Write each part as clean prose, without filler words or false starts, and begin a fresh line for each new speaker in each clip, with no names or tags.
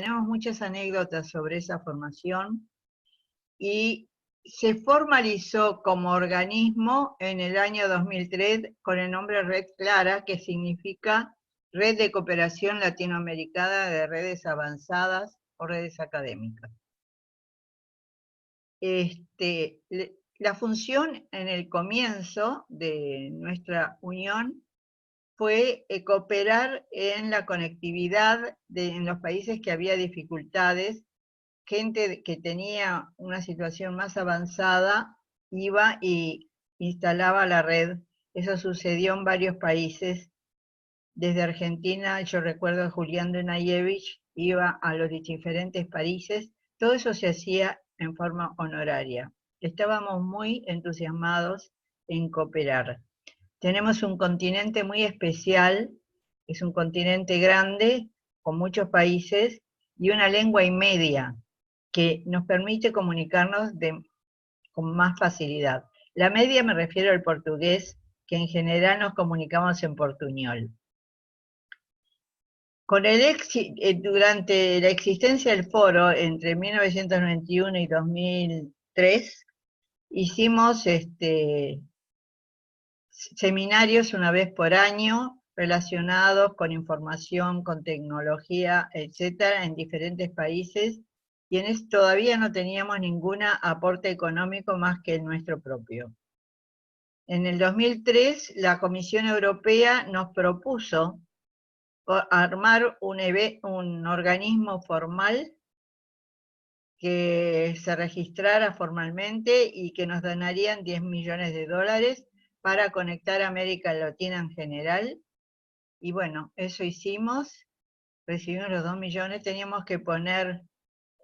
tenemos muchas anécdotas sobre esa formación y se formalizó como organismo en el año 2003 con el nombre Red Clara, que significa Red de Cooperación Latinoamericana de Redes Avanzadas o Redes Académicas. La función en el comienzo de nuestra unión fue cooperar en la conectividad en los países que había dificultades. Gente que tenía una situación más avanzada iba y instalaba la red. Eso sucedió en varios países. Desde Argentina, yo recuerdo a Julián Donayevich, iba a los diferentes países. Todo eso se hacía en forma honoraria. Estábamos muy entusiasmados en cooperar. Tenemos un continente muy especial, es un continente grande, con muchos países, y una lengua y media, que nos permite comunicarnos con más facilidad. La media me refiero al portugués, que en general nos comunicamos en portuñol. Durante la existencia del foro, entre 1991 y 2003, hicimos seminarios una vez por año relacionados con información, con tecnología, etcétera, en diferentes países, y en eso todavía no teníamos ningún aporte económico más que el nuestro propio. En el 2003, la Comisión Europea nos propuso armar un organismo formal que se registrara formalmente y que nos donarían 10 millones de dólares para conectar a América Latina en general. Y bueno, eso hicimos, recibimos los 2 millones, teníamos que poner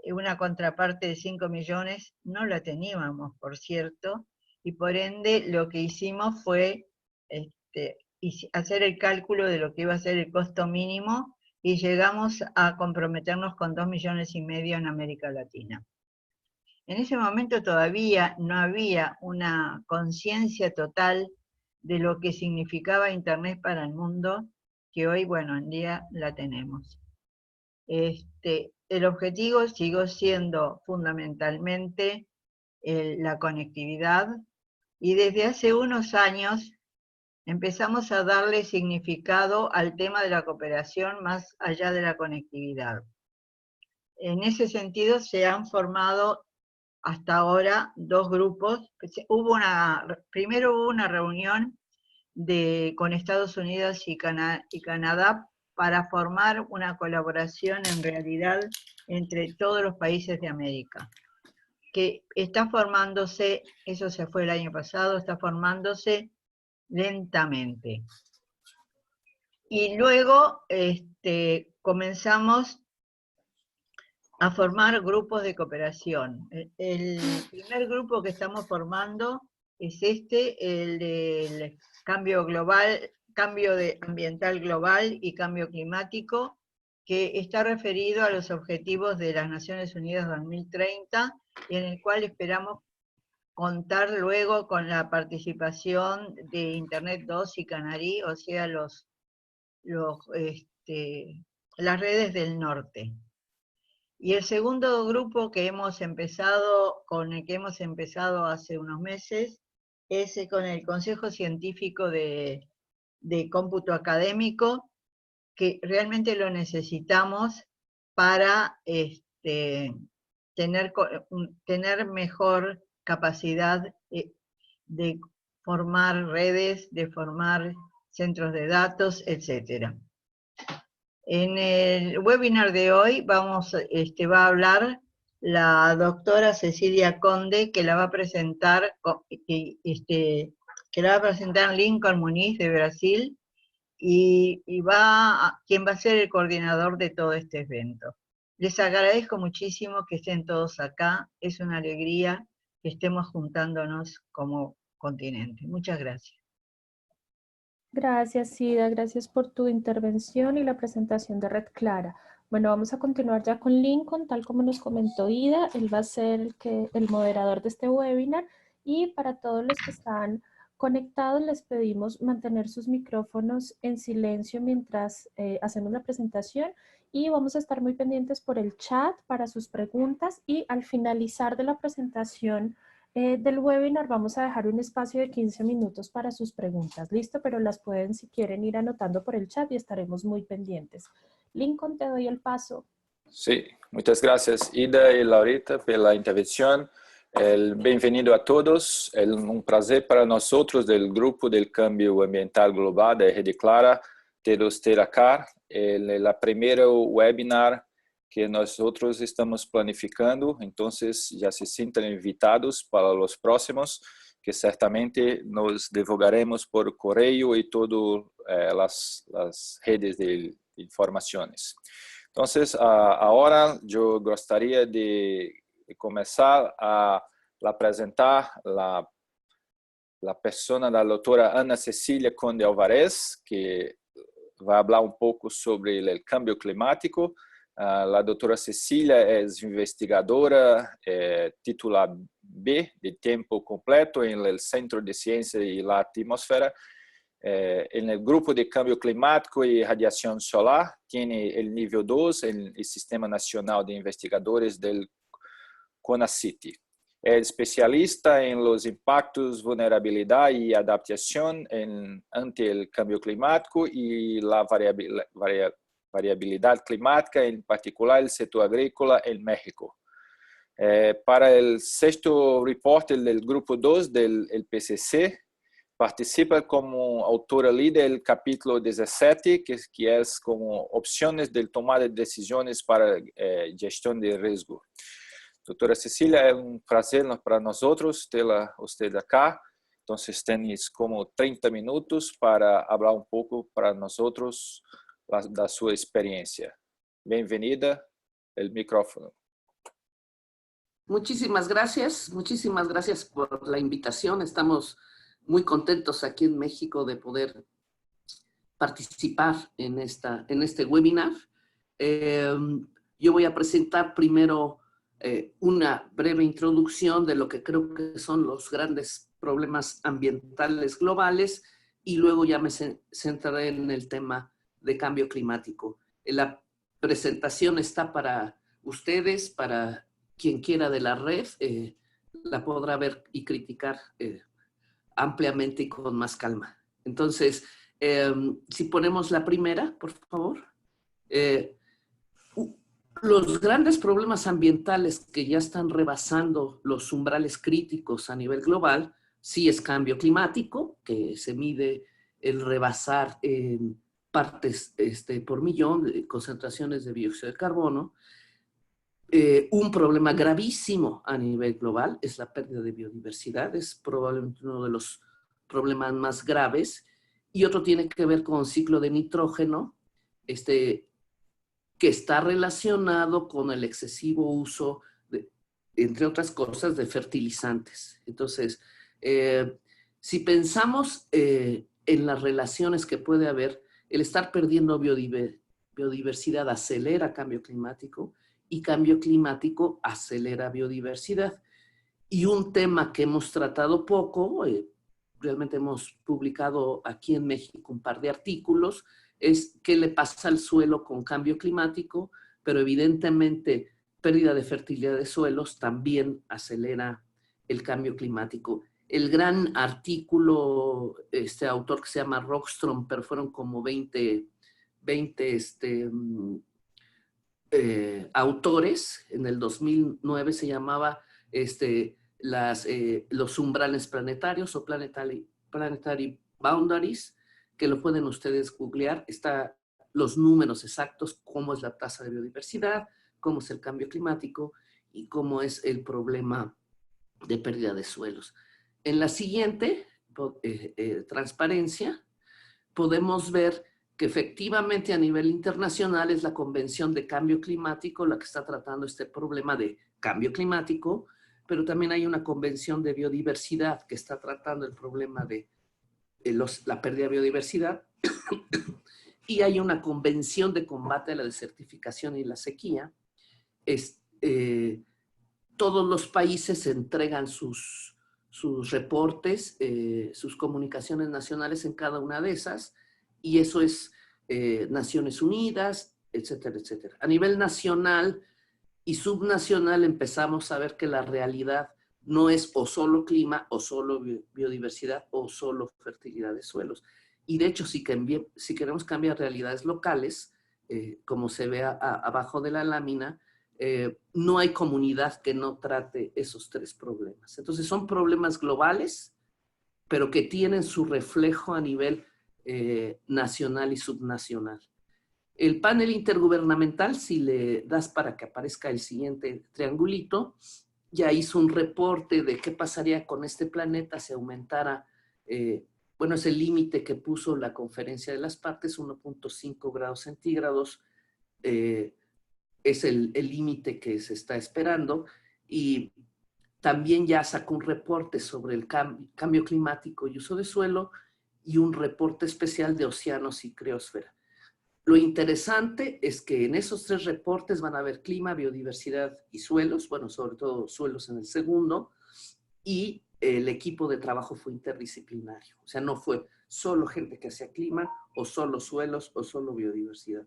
una contraparte de 5 millones, no la teníamos, por cierto, y por ende lo que hicimos fue hacer el cálculo de lo que iba a ser el costo mínimo y llegamos a comprometernos con 2,5 millones en América Latina. En ese momento todavía no había una conciencia total de lo que significaba Internet para el mundo, que hoy, bueno, en día la tenemos. El objetivo siguió siendo fundamentalmente la conectividad, y desde hace unos años empezamos a darle significado al tema de la cooperación más allá de la conectividad. En ese sentido se han formado hasta ahora 2 grupos. Primero hubo una reunión con Estados Unidos y Canadá para formar una colaboración en realidad entre todos los países de América, que está formándose, eso se fue el año pasado, está formándose lentamente. Y luego comenzamos a formar grupos de cooperación. El primer grupo que estamos formando es el del cambio global, ambiental global y cambio climático, que está referido a los objetivos de las Naciones Unidas 2030, y en el cual esperamos contar luego con la participación de Internet 2 y Canarí, o sea, las redes del norte. Y el segundo grupo con el que hemos empezado hace unos meses, es con el Consejo Científico de Cómputo Académico, que realmente lo necesitamos para tener mejor capacidad de formar redes, de formar centros de datos, etc. En el webinar de hoy va a hablar la doctora Cecilia Conde, que la va a presentar, Lincoln Muniz de Brasil, y quien va a ser el coordinador de todo este evento. Les agradezco muchísimo que estén todos acá, es una alegría que estemos juntándonos como continente. Muchas gracias.
Gracias, Sida, gracias por tu intervención y la presentación de Red Clara. Bueno, vamos a continuar ya con Lincoln, tal como nos comentó Ida, él va a ser el moderador de este webinar, y para todos los que están conectados les pedimos mantener sus micrófonos en silencio mientras hacemos la presentación, y vamos a estar muy pendientes por el chat para sus preguntas y al finalizar de la presentación del webinar vamos a dejar un espacio de 15 minutos para sus preguntas. ¿Listo? Pero las pueden, si quieren, ir anotando por el chat y estaremos muy pendientes. Lincoln, te doy el paso.
Sí, muchas gracias Ida y Laurita por la intervención. Bienvenido a todos. Es un placer para nosotros del Grupo del Cambio Ambiental Global de Rede Clara teros acá. La primera webinar que nosotros estamos planificando, entonces ya se sientan invitados para los próximos, que certamente nos divulgaremos por correo y todas las redes de informaciones. Entonces, ahora yo gostaria de comenzar a presentar la persona, la doctora Ana Cecília Conde Alvarez, que va a hablar un poco sobre el cambio climático. La doctora Cecília es investigadora titular B de tiempo completo en el Centro de Ciencia y la Atmósfera. En el grupo de cambio climático y radiación solar, tiene el nivel 2 en el Sistema Nacional de Investigadores del CONACYT. Es especialista en los impactos, vulnerabilidad y adaptación ante el cambio climático y la variabilidad climática, en particular el sector agrícola en México. Para el sexto reporte del grupo 2 del PCC, participa como autora líder del capítulo 17, que es como opciones de tomar decisiones para gestión de riesgo. Doctora Cecília, es un placer para nosotros tenerla usted acá. Entonces, tenéis como 30 minutos para hablar un poco para nosotros de su experiencia. Bienvenida, el micrófono.
Muchísimas gracias por la invitación. Estamos muy contentos aquí en México de poder participar en este webinar. Yo voy a presentar primero una breve introducción de lo que creo que son los grandes problemas ambientales globales y luego ya me centraré en el tema de cambio climático. La presentación está para ustedes, para quien quiera de la red, la podrá ver y criticar ampliamente y con más calma. Entonces, si ponemos la primera, por favor. Los grandes problemas ambientales que ya están rebasando los umbrales críticos a nivel global, sí es cambio climático, que se mide el rebasar en partes por millón de concentraciones de dióxido de carbono. Un problema gravísimo a nivel global es la pérdida de biodiversidad, es probablemente uno de los problemas más graves, y otro tiene que ver con ciclo de nitrógeno, que está relacionado con el excesivo uso, entre otras cosas, de fertilizantes. Entonces, si pensamos en las relaciones que puede haber, el estar perdiendo biodiversidad acelera cambio climático, y cambio climático acelera biodiversidad. Y un tema que hemos tratado poco, realmente hemos publicado aquí en México un par de artículos, es qué le pasa al suelo con cambio climático, pero evidentemente pérdida de fertilidad de suelos también acelera el cambio climático. El gran artículo, autor que se llama Rockstrom, pero fueron como 20 autores, en el 2009 se llamaba los umbrales planetarios o planetary boundaries, que lo pueden ustedes googlear. Está los números exactos, cómo es la tasa de biodiversidad, cómo es el cambio climático y cómo es el problema de pérdida de suelos. En la siguiente, transparencia, podemos ver que efectivamente a nivel internacional es la Convención de Cambio Climático la que está tratando este problema de cambio climático, pero también hay una Convención de Biodiversidad que está tratando el problema de la pérdida de biodiversidad, y hay una Convención de Combate a la Desertificación y la Sequía. Todos los países entregan sus reportes, sus comunicaciones nacionales en cada una de esas, y eso es Naciones Unidas, etcétera, etcétera. A nivel nacional y subnacional empezamos a ver que la realidad no es o solo clima, o solo biodiversidad, o solo fertilidad de suelos. Y de hecho, si queremos cambiar realidades locales, como se ve abajo de la lámina, no hay comunidad que no trate esos tres problemas. Entonces son problemas globales, pero que tienen su reflejo a nivel nacional y subnacional. El panel intergubernamental, si le das para que aparezca el siguiente triangulito, ya hizo un reporte de qué pasaría con este planeta si aumentara, bueno, es el límite que puso la Conferencia de las Partes, 1.5 grados centígrados, es el límite que se está esperando, y también ya sacó un reporte sobre el cambio climático y uso de suelo, y un reporte especial de océanos y criosfera. Lo interesante es que en esos tres reportes van a haber clima, biodiversidad y suelos, bueno, sobre todo suelos en el segundo, y el equipo de trabajo fue interdisciplinario. O sea, no fue solo gente que hacía clima, o solo suelos, o solo biodiversidad.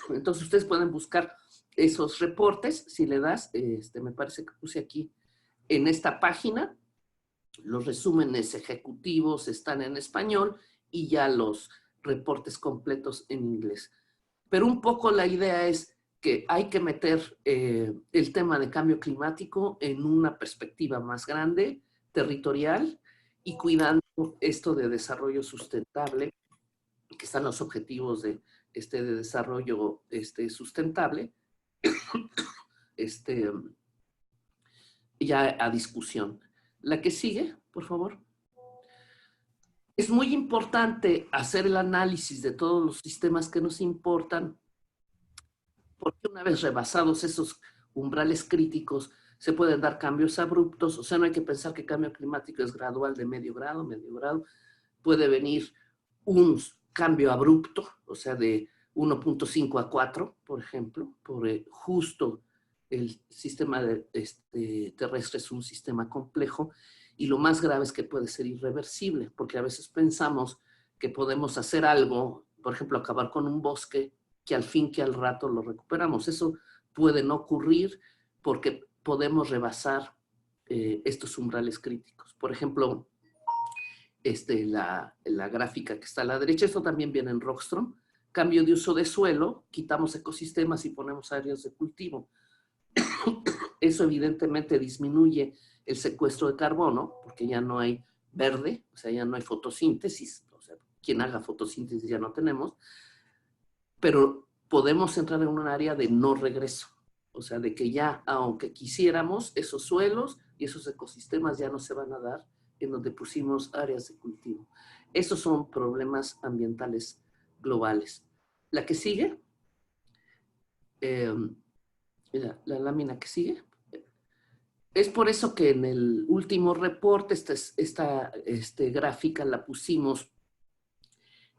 Entonces ustedes pueden buscar esos reportes, si le das, me parece que puse aquí en esta página, los resúmenes ejecutivos están en español y ya los reportes completos en inglés. Pero un poco la idea es que hay que meter el tema de cambio climático en una perspectiva más grande, territorial, y cuidando esto de desarrollo sustentable, que están los objetivos de desarrollo sustentable, ya a discusión. La que sigue, por favor. Es muy importante hacer el análisis de todos los sistemas que nos importan, porque una vez rebasados esos umbrales críticos, se pueden dar cambios abruptos. O sea, no hay que pensar que cambio climático es gradual de medio grado. Puede venir un cambio abrupto, o sea, de 1.5 a 4, por ejemplo, por justo el sistema terrestre es un sistema complejo, y lo más grave es que puede ser irreversible, porque a veces pensamos que podemos hacer algo, por ejemplo, acabar con un bosque, que al fin que al rato lo recuperamos. Eso puede no ocurrir porque podemos rebasar estos umbrales críticos. Por ejemplo, la gráfica que está a la derecha, esto también viene en Rockström, cambio de uso de suelo, quitamos ecosistemas y ponemos áreas de cultivo. Eso evidentemente disminuye el secuestro de carbono, porque ya no hay verde, o sea, ya no hay fotosíntesis, o sea, quien haga fotosíntesis ya no tenemos, pero podemos entrar en un área de no regreso, o sea, de que ya, aunque quisiéramos, esos suelos y esos ecosistemas ya no se van a dar en donde pusimos áreas de cultivo. Esos son problemas ambientales globales. La que sigue, la lámina que sigue. Es por eso que en el último reporte, esta gráfica la pusimos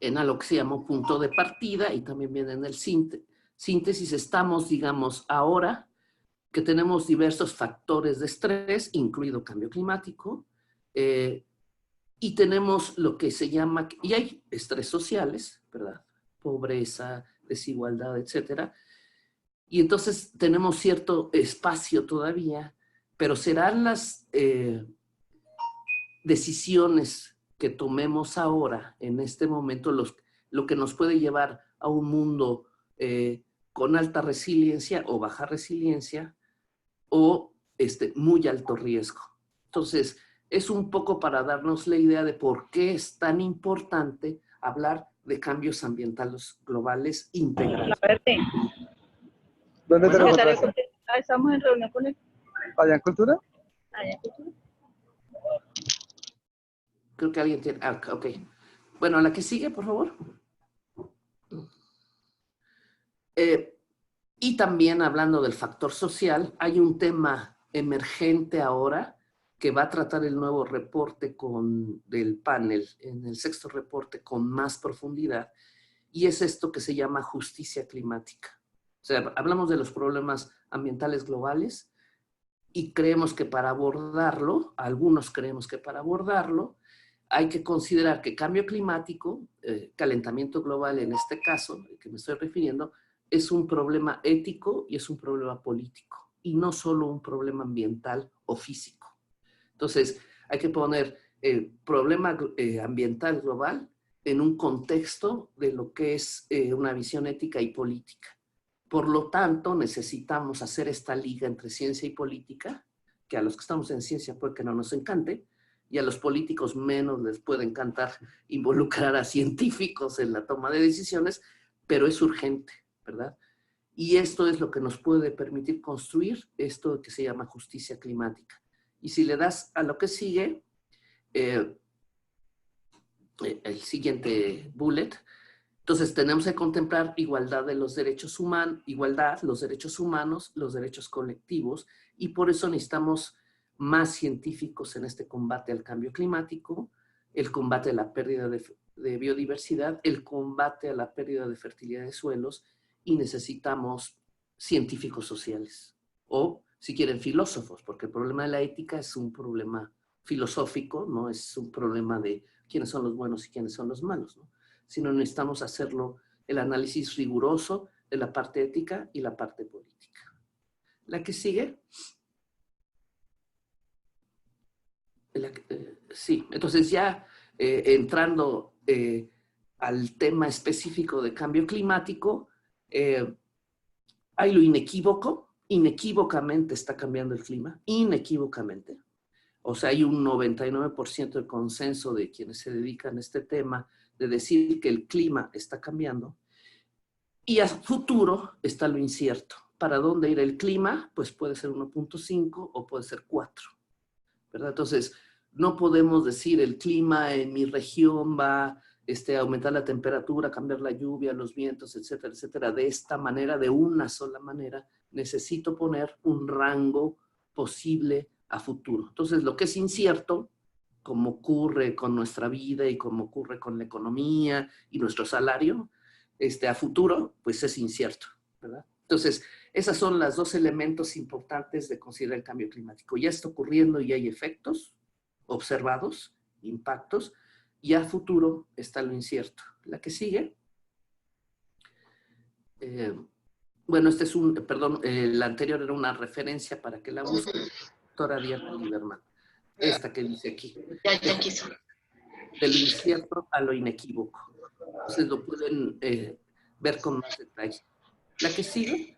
en algo que se llamó punto de partida, y también viene en el síntesis. Estamos, digamos, ahora que tenemos diversos factores de estrés, incluido cambio climático, y tenemos lo que se llama, y hay estrés sociales, ¿verdad? Pobreza, desigualdad, etcétera. Y entonces tenemos cierto espacio todavía, pero serán las decisiones que tomemos ahora, en este momento, lo que nos puede llevar a un mundo con alta resiliencia o baja resiliencia, o muy alto riesgo. Entonces, es un poco para darnos la idea de por qué es tan importante hablar de cambios ambientales globales integrales.
¿Dónde tenemos
clase? Estamos en reunión con el...
¿Allá en Cultura?
Allá en Cultura.
Creo que alguien tiene... ok. Bueno, la que sigue, por favor. Y también hablando del factor social, hay un tema emergente ahora que va a tratar el nuevo reporte del panel, en el sexto reporte, con más profundidad, y es esto que se llama justicia climática. O sea, hablamos de los problemas ambientales globales y creemos que para abordarlo, algunos creemos que para abordarlo, hay que considerar que cambio climático, calentamiento global en este caso, al que me estoy refiriendo, es un problema ético y es un problema político, y no solo un problema ambiental o físico. Entonces, hay que poner el problema ambiental global en un contexto de lo que es una visión ética y política. Por lo tanto, necesitamos hacer esta liga entre ciencia y política, que a los que estamos en ciencia puede que no nos encante, y a los políticos menos les puede encantar involucrar a científicos en la toma de decisiones, pero es urgente, ¿verdad? Y esto es lo que nos puede permitir construir esto que se llama justicia climática. Y si le das a lo que sigue, el siguiente bullet, entonces tenemos que contemplar igualdad de los derechos humanos, los derechos humanos, los derechos colectivos, y por eso necesitamos más científicos en este combate al cambio climático, el combate a la pérdida de biodiversidad, el combate a la pérdida de fertilidad de suelos, y necesitamos científicos sociales, o si quieren filósofos, porque el problema de la ética es un problema filosófico, no es un problema de quiénes son los buenos y quiénes son los malos, ¿no? Sino necesitamos hacerlo, el análisis riguroso de la parte ética y la parte política. La que sigue. Sí, entonces ya entrando al tema específico de cambio climático, hay lo inequívoco, inequívocamente está cambiando el clima, inequívocamente. O sea, hay un 99% de consenso de quienes se dedican a este tema de decir que el clima está cambiando. Y a futuro está lo incierto. ¿Para dónde ir el clima? Pues puede ser 1.5 o puede ser 4, ¿verdad? Entonces, no podemos decir el clima en mi región va a aumentar la temperatura, cambiar la lluvia, los vientos, etcétera, etcétera, de esta manera, de una sola manera. Necesito poner un rango posible a futuro. Entonces, lo que es incierto, como ocurre con nuestra vida y como ocurre con la economía y nuestro salario, a futuro, pues es incierto, ¿verdad? Entonces, esos son los dos elementos importantes de considerar el cambio climático. Ya está ocurriendo y hay efectos observados, impactos, y a futuro está lo incierto. La que sigue. Bueno, este es la anterior era una referencia para que la busquen, doctora Diana Lieberman. Esta que dice aquí.
Ya quiso.
De lo incierto a lo inequívoco. Entonces lo pueden ver con más detalle. La que sigue.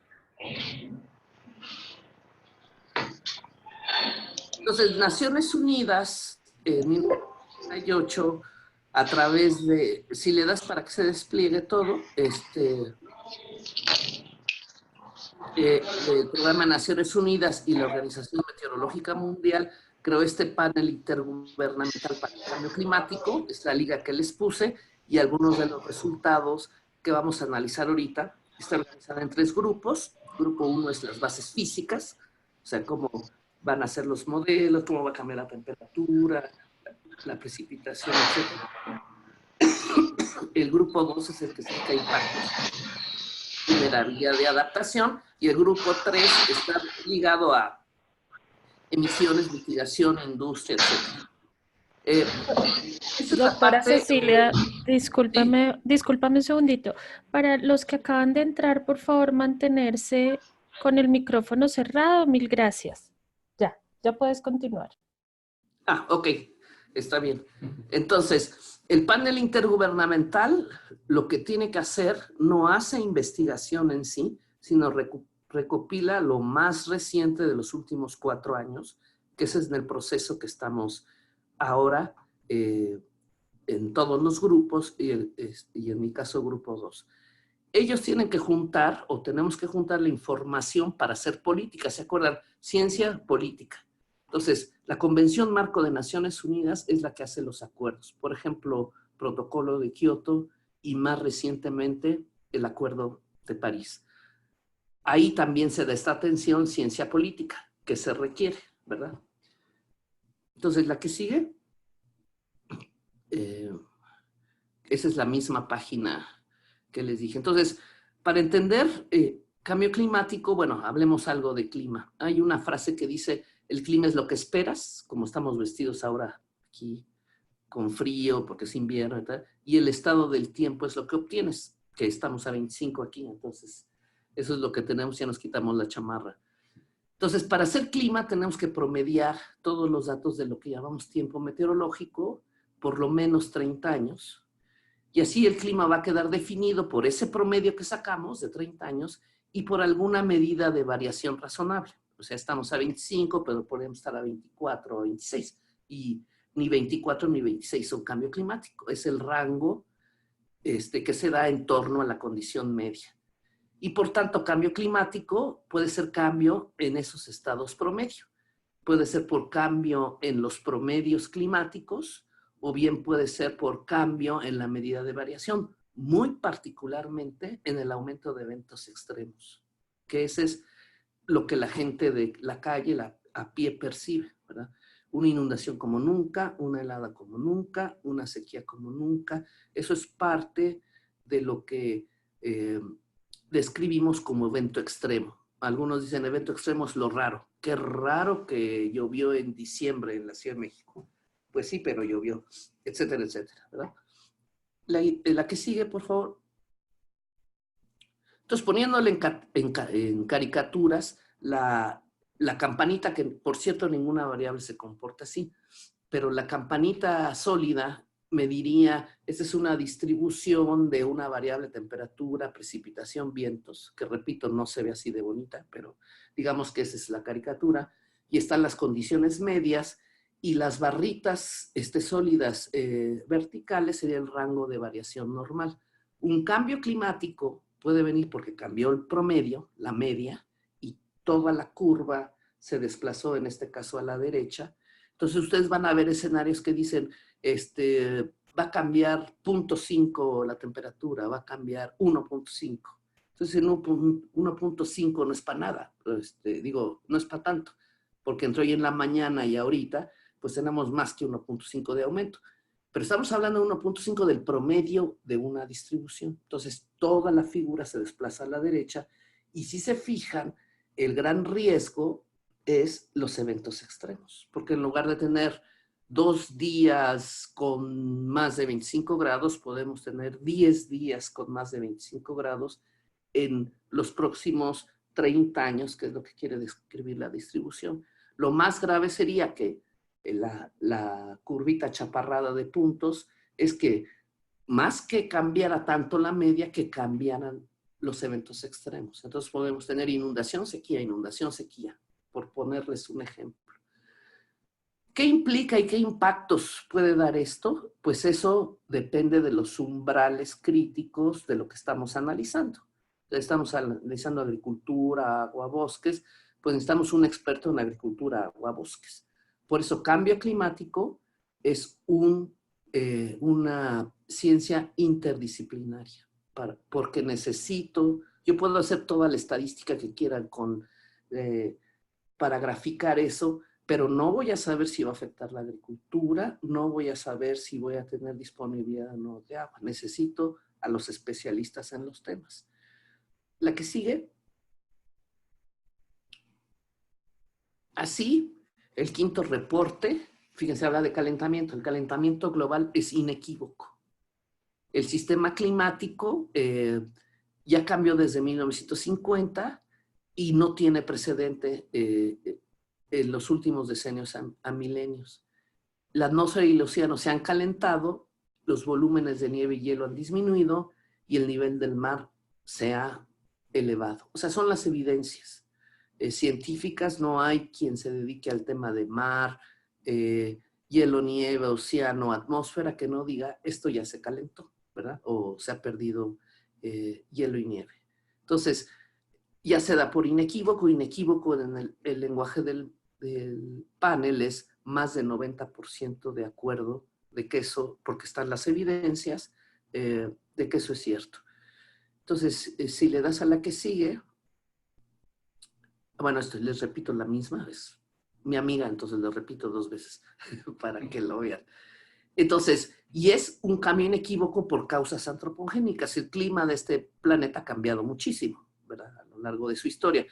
Entonces, Naciones Unidas, en 1998, a través de, si le das para que se despliegue todo, el programa Naciones Unidas y la Organización Meteorológica Mundial creó este panel intergubernamental para el cambio climático, es la liga que les puse, y algunos de los resultados que vamos a analizar ahorita. Está organizada en 3 grupos. Grupo 1 es las bases físicas, o sea, cómo van a ser los modelos, cómo va a cambiar la temperatura, la precipitación, etc. El grupo 2 es el que explica impactos, vulnerabilidad de adaptación, y el grupo 3 está ligado a emisiones, mitigación, industria, etc.
Doctora Cecilia, discúlpame un segundito. Para los que acaban de entrar, por favor, mantenerse con el micrófono cerrado. Mil gracias. Ya puedes continuar.
Ok, está bien. Entonces, el panel intergubernamental lo que tiene que hacer no hace investigación en sí, sino recopila lo más reciente de los últimos 4 años, que ese es en el proceso que estamos ahora en todos los grupos y en mi caso grupo 2. Ellos tienen que juntar, o tenemos que juntar la información para hacer política. ¿Se acuerdan? Ciencia, política. Entonces, la Convención Marco de Naciones Unidas es la que hace los acuerdos. Por ejemplo, Protocolo de Kioto y más recientemente el Acuerdo de París. Ahí también se da esta atención ciencia política que se requiere, ¿verdad? Entonces, la que sigue. Esa es la misma página que les dije. Entonces, para entender cambio climático, bueno, hablemos algo de clima. Hay una frase que dice, el clima es lo que esperas, como estamos vestidos ahora aquí con frío porque es invierno y tal, y el estado del tiempo es lo que obtienes, que estamos a 25 aquí, entonces eso es lo que tenemos, ya nos quitamos la chamarra. Entonces, para hacer clima tenemos que promediar todos los datos de lo que llamamos tiempo meteorológico, por lo menos 30 años, y así el clima va a quedar definido por ese promedio que sacamos de 30 años y por alguna medida de variación razonable. O sea, estamos a 25, pero podemos estar a 24 o 26, y ni 24 ni 26 son cambio climático, es el rango que se da en torno a la condición media. Y por tanto, cambio climático puede ser cambio en esos estados promedio. Puede ser por cambio en los promedios climáticos o bien puede ser por cambio en la medida de variación, muy particularmente en el aumento de eventos extremos, que ese es lo que la gente de la calle a pie percibe, ¿verdad? Una inundación como nunca, una helada como nunca, una sequía como nunca. Eso es parte de lo que describimos como evento extremo. Algunos dicen evento extremo es lo raro. Qué raro que llovió en diciembre en la Ciudad de México. Pues sí, pero llovió, etcétera, etcétera, ¿verdad? La que sigue, por favor. Entonces, poniéndole en caricaturas, la campanita, que por cierto ninguna variable se comporta así, pero la campanita sólida me diría, esta es una distribución de una variable temperatura, precipitación, vientos, que repito, no se ve así de bonita, pero digamos que esa es la caricatura, y están las condiciones medias, y las barritas sólidas verticales sería el rango de variación normal. Un cambio climático puede venir porque cambió el promedio, la media, y toda la curva se desplazó, en este caso a la derecha. Entonces ustedes van a ver escenarios que dicen, va a cambiar 0.5 la temperatura, va a cambiar 1.5. Entonces en 1.5 no es para nada, no es para tanto, porque entre hoy en la mañana y ahorita, pues tenemos más que 1.5 de aumento. Pero estamos hablando de 1.5 del promedio de una distribución. Entonces, toda la figura se desplaza a la derecha. Y si se fijan, el gran riesgo es los eventos extremos. Porque en lugar de tener 2 días con más de 25 grados, podemos tener 10 días con más de 25 grados en los próximos 30 años, que es lo que quiere describir la distribución. Lo más grave sería que la curvita chaparrada de puntos es que más que cambiara tanto la media, que cambiaran los eventos extremos. Entonces podemos tener inundación, sequía, por ponerles un ejemplo. ¿Qué implica y qué impactos puede dar esto? Pues eso depende de los umbrales críticos de lo que estamos analizando. Estamos analizando agricultura, agua, bosques, pues necesitamos un experto en agricultura, agua, bosques. Por eso, cambio climático es una ciencia interdisciplinaria, porque yo puedo hacer toda la estadística que quieran para graficar eso, pero no voy a saber si va a afectar la agricultura, no voy a saber si voy a tener disponibilidad o no de agua. Necesito a los especialistas en los temas. La que sigue. Así, el quinto reporte, fíjense, habla de calentamiento. El calentamiento global es inequívoco. El sistema climático ya cambió desde 1950 y no tiene precedente en los últimos decenios a milenios. La atmósfera y el océano se han calentado, los volúmenes de nieve y hielo han disminuido y el nivel del mar se ha elevado. O sea, son las evidencias científicas. No hay quien se dedique al tema de mar, hielo, nieve, océano, atmósfera, que no diga esto ya se calentó, ¿verdad? O se ha perdido hielo y nieve. Entonces, ya se da por inequívoco. Inequívoco en el lenguaje del panel es más de 90% de acuerdo de que eso, porque están las evidencias de que eso es cierto. Entonces, si le das a la que sigue, bueno, esto les repito la misma, es mi amiga, entonces lo repito 2 veces para que lo vean. Entonces, y es un cambio inequívoco por causas antropogénicas. El clima de este planeta ha cambiado muchísimo, ¿verdad? A lo largo de su historia.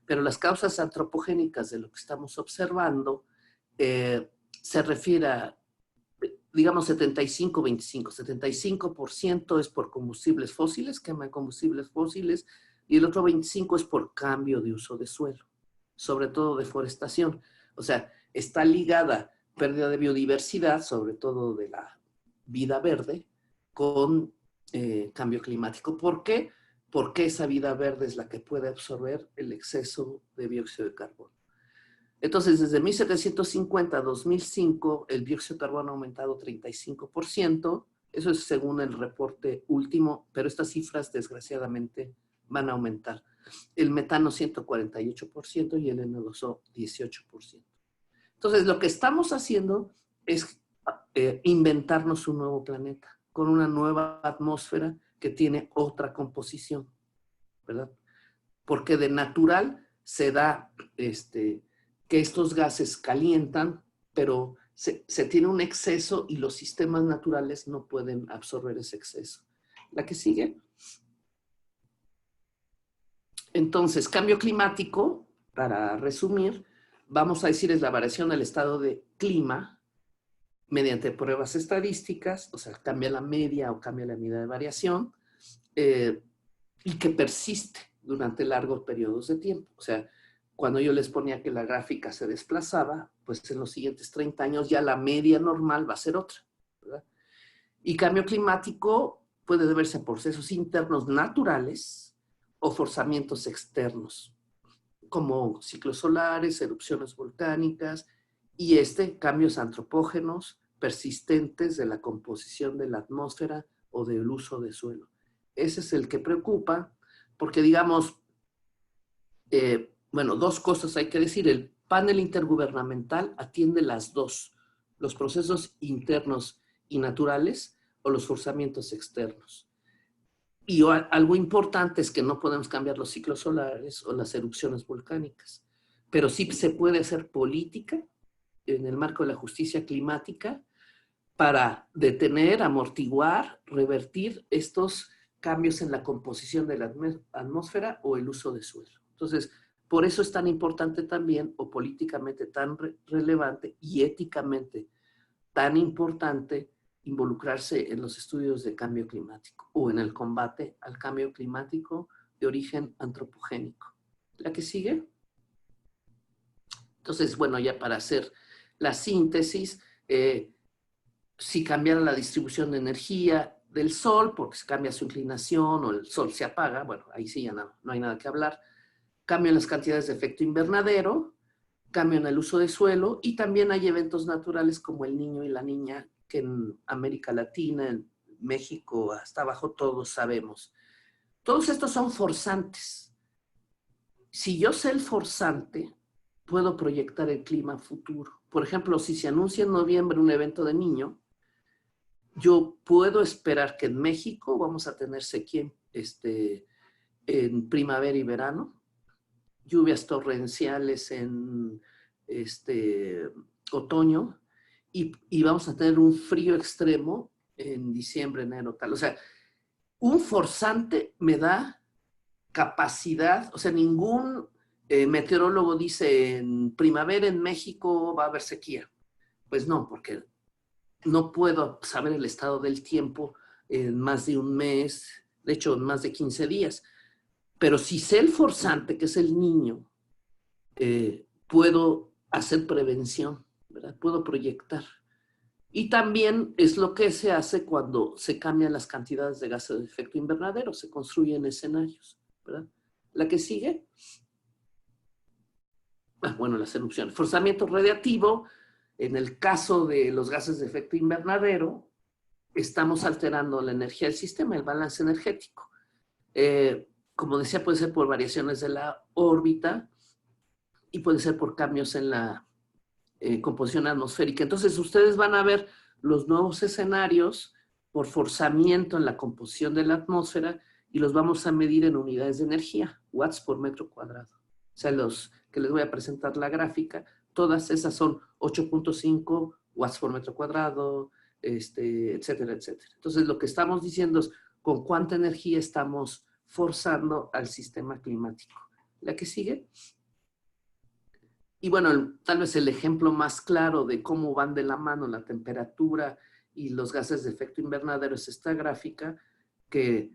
Pero las causas antropogénicas de lo que estamos observando se refiere a digamos 75-25. 75% es por combustibles fósiles, quema de combustibles fósiles, y el otro 25% es por cambio de uso de suelo, sobre todo deforestación. O sea, está ligada pérdida de biodiversidad, sobre todo de la vida verde, con cambio climático. ¿Por qué? Porque esa vida verde es la que puede absorber el exceso de dióxido de carbono. Entonces, desde 1750 a 2005, el dióxido de carbono ha aumentado 35%. Eso es según el reporte último, pero estas cifras, desgraciadamente, van a aumentar. El metano 148% y el N2O 18%. Entonces, lo que estamos haciendo es inventarnos un nuevo planeta con una nueva atmósfera que tiene otra composición, ¿verdad? Porque de natural se da que estos gases calientan, pero se tiene un exceso y los sistemas naturales no pueden absorber ese exceso. ¿La que sigue? Entonces, cambio climático, para resumir, vamos a decir es la variación del estado de clima mediante pruebas estadísticas, o sea, cambia la media o cambia la medida de variación, y que persiste durante largos periodos de tiempo. O sea, cuando yo les ponía que la gráfica se desplazaba, pues en los siguientes 30 años ya la media normal va a ser otra, ¿verdad? Y cambio climático puede deberse a procesos internos naturales o forzamientos externos, como ciclos solares, erupciones volcánicas y cambios antropógenos persistentes de la composición de la atmósfera o del uso de suelo. Ese es el que preocupa, porque digamos, bueno, dos cosas hay que decir. El panel intergubernamental atiende las dos, los procesos internos y naturales o los forzamientos externos. Y algo importante es que no podemos cambiar los ciclos solares o las erupciones volcánicas, pero sí se puede hacer política en el marco de la justicia climática para detener, amortiguar, revertir estos cambios en la composición de la atmósfera o el uso de suelo. Entonces, por eso es tan importante también, o políticamente tan relevante y éticamente tan importante, involucrarse en los estudios de cambio climático o en el combate al cambio climático de origen antropogénico. ¿La que sigue? Entonces, bueno, ya para hacer la síntesis, si cambiara la distribución de energía del Sol, porque se cambia su inclinación o el Sol se apaga, bueno, ahí sí ya no hay nada que hablar. Cambian las cantidades de efecto invernadero, cambian el uso de suelo y también hay eventos naturales como el Niño y la Niña, que en América Latina, en México, hasta abajo todos sabemos. Todos estos son forzantes. Si yo sé el forzante, puedo proyectar el clima futuro. Por ejemplo, si se anuncia en noviembre un evento de Niño, yo puedo esperar que en México vamos a tener sequía en primavera y verano, lluvias torrenciales en otoño y vamos a tener un frío extremo en diciembre, enero, tal. O sea, un forzante me da capacidad, o sea, ningún meteorólogo dice en primavera en México va a haber sequía. Pues no, porque no puedo saber el estado del tiempo en más de un mes, de hecho, en más de 15 días. Pero si sé el forzante, que es el Niño, puedo hacer prevención, ¿verdad? Puedo proyectar. Y también es lo que se hace cuando se cambian las cantidades de gases de efecto invernadero, se construyen escenarios, ¿verdad? La que sigue. Bueno, las erupciones. Forzamiento radiativo. En el caso de los gases de efecto invernadero, estamos alterando la energía del sistema, el balance energético. Como decía, puede ser por variaciones de la órbita y puede ser por cambios en la composición atmosférica. Entonces, ustedes van a ver los nuevos escenarios por forzamiento en la composición de la atmósfera y los vamos a medir en unidades de energía, watts por metro cuadrado. O sea, los que les voy a presentar la gráfica, todas esas son 8.5 watts por metro cuadrado, etcétera, etcétera. Entonces, lo que estamos diciendo es con cuánta energía estamos forzando al sistema climático. ¿La que sigue? Y bueno, tal vez el ejemplo más claro de cómo van de la mano la temperatura y los gases de efecto invernadero es esta gráfica que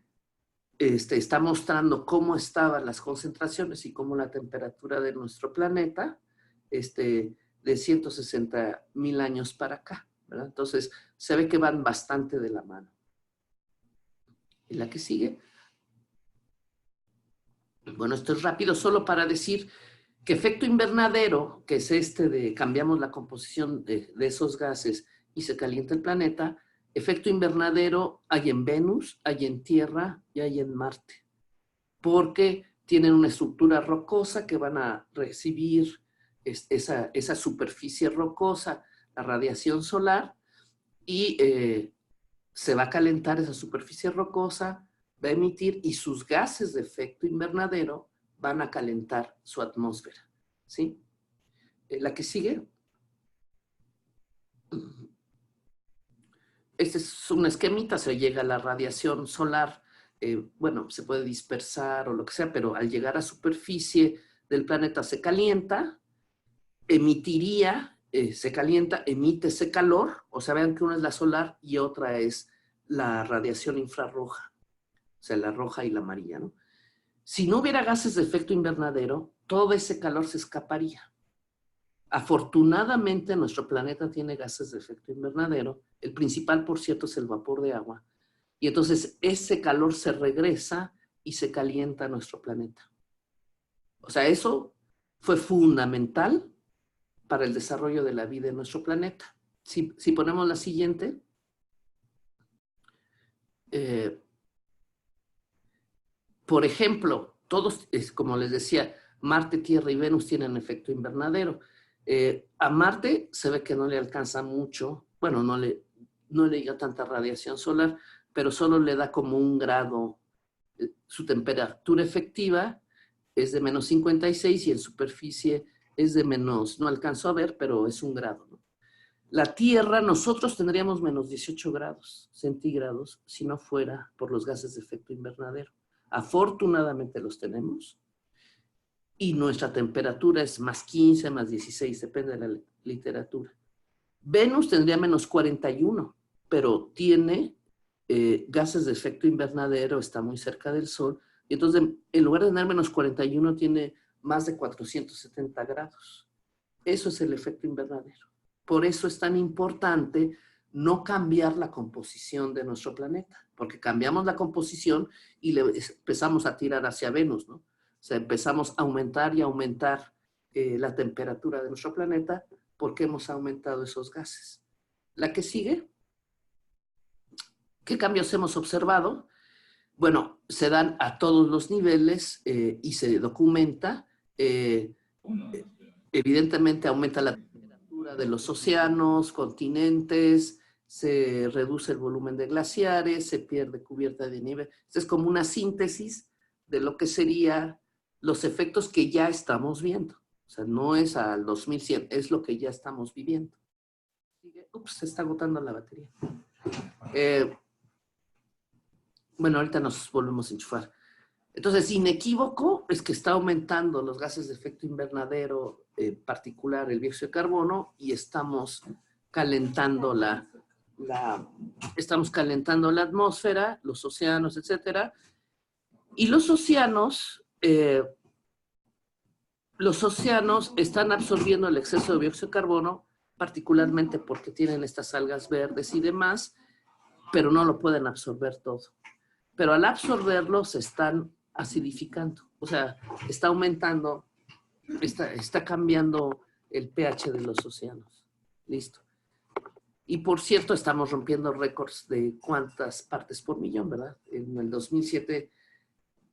está mostrando cómo estaban las concentraciones y cómo la temperatura de nuestro planeta de 160,000 años para acá, ¿verdad? Entonces, se ve que van bastante de la mano. ¿Y la que sigue? Bueno, esto es rápido, solo para decir que efecto invernadero, que es de cambiamos la composición de esos gases y se calienta el planeta, efecto invernadero hay en Venus, hay en Tierra y hay en Marte, porque tienen una estructura rocosa que van a recibir esa superficie rocosa, la radiación solar, y se va a calentar esa superficie rocosa, va a emitir, y sus gases de efecto invernadero van a calentar su atmósfera, ¿sí? La que sigue. Este es un esquemita, se llega a la radiación solar, bueno, se puede dispersar o lo que sea, pero al llegar a superficie del planeta se calienta, emitiría, se calienta, emite ese calor, o sea, vean que una es la solar y otra es la radiación infrarroja, o sea, la roja y la amarilla, ¿no? Si no hubiera gases de efecto invernadero, todo ese calor se escaparía. Afortunadamente, nuestro planeta tiene gases de efecto invernadero. El principal, por cierto, es el vapor de agua. Y entonces ese calor se regresa y se calienta nuestro planeta. O sea, eso fue fundamental para el desarrollo de la vida en nuestro planeta. Si ponemos la siguiente. Por ejemplo, todos, como les decía, Marte, Tierra y Venus tienen efecto invernadero. A Marte se ve que no le alcanza mucho, bueno, no le llega tanta radiación solar, pero solo le da como 1 grado. Su temperatura efectiva es de menos 56 y en superficie es de menos, no alcanzó a ver, pero es 1 grado, ¿no? La Tierra, nosotros tendríamos menos 18 grados centígrados si no fuera por los gases de efecto invernadero. Afortunadamente los tenemos. Y nuestra temperatura es más 15, más 16, depende de la literatura. Venus tendría menos 41, pero tiene gases de efecto invernadero, está muy cerca del Sol, y entonces en lugar de tener menos 41 tiene más de 470 grados. Eso es el efecto invernadero. Por eso es tan importante no cambiar la composición de nuestro planeta, porque cambiamos la composición y le empezamos a tirar hacia Venus, ¿no? O sea, empezamos a aumentar y aumentar la temperatura de nuestro planeta porque hemos aumentado esos gases. La que sigue. ¿Qué cambios hemos observado? Bueno, se dan a todos los niveles y se documenta. Evidentemente aumenta la temperatura de los océanos, continentes, se reduce el volumen de glaciares, se pierde cubierta de nieve. Esto es como una síntesis de lo que sería los efectos que ya estamos viendo. O sea, no es al 2100, es lo que ya estamos viviendo. Ups, se está agotando la batería. Bueno, ahorita nos volvemos a enchufar. Entonces, inequívoco es que está aumentando los gases de efecto invernadero, en particular el dióxido de carbono, y estamos calentando la atmósfera, los océanos, etcétera. Y los océanos están absorbiendo el exceso de dióxido de carbono, particularmente porque tienen estas algas verdes y demás, pero no lo pueden absorber todo. Pero al absorberlo se están acidificando, o sea, está aumentando, está cambiando el pH de los océanos. Listo. Y por cierto, estamos rompiendo récords de cuántas partes por millón, ¿verdad? En el 2007,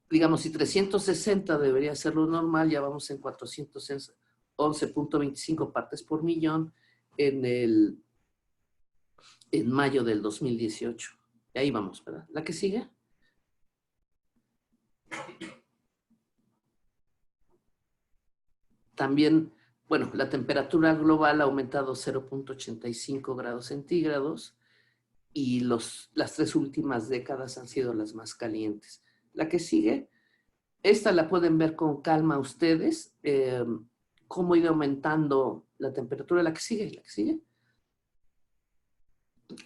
digamos, si 360 debería ser lo normal, ya vamos en 411.25 partes por millón en mayo del 2018. Y ahí vamos, ¿verdad? ¿La que sigue? También, bueno, la temperatura global ha aumentado 0.85 grados centígrados y las 3 últimas décadas han sido las más calientes. La que sigue, esta la pueden ver con calma ustedes, cómo ha ido aumentando la temperatura. La que sigue.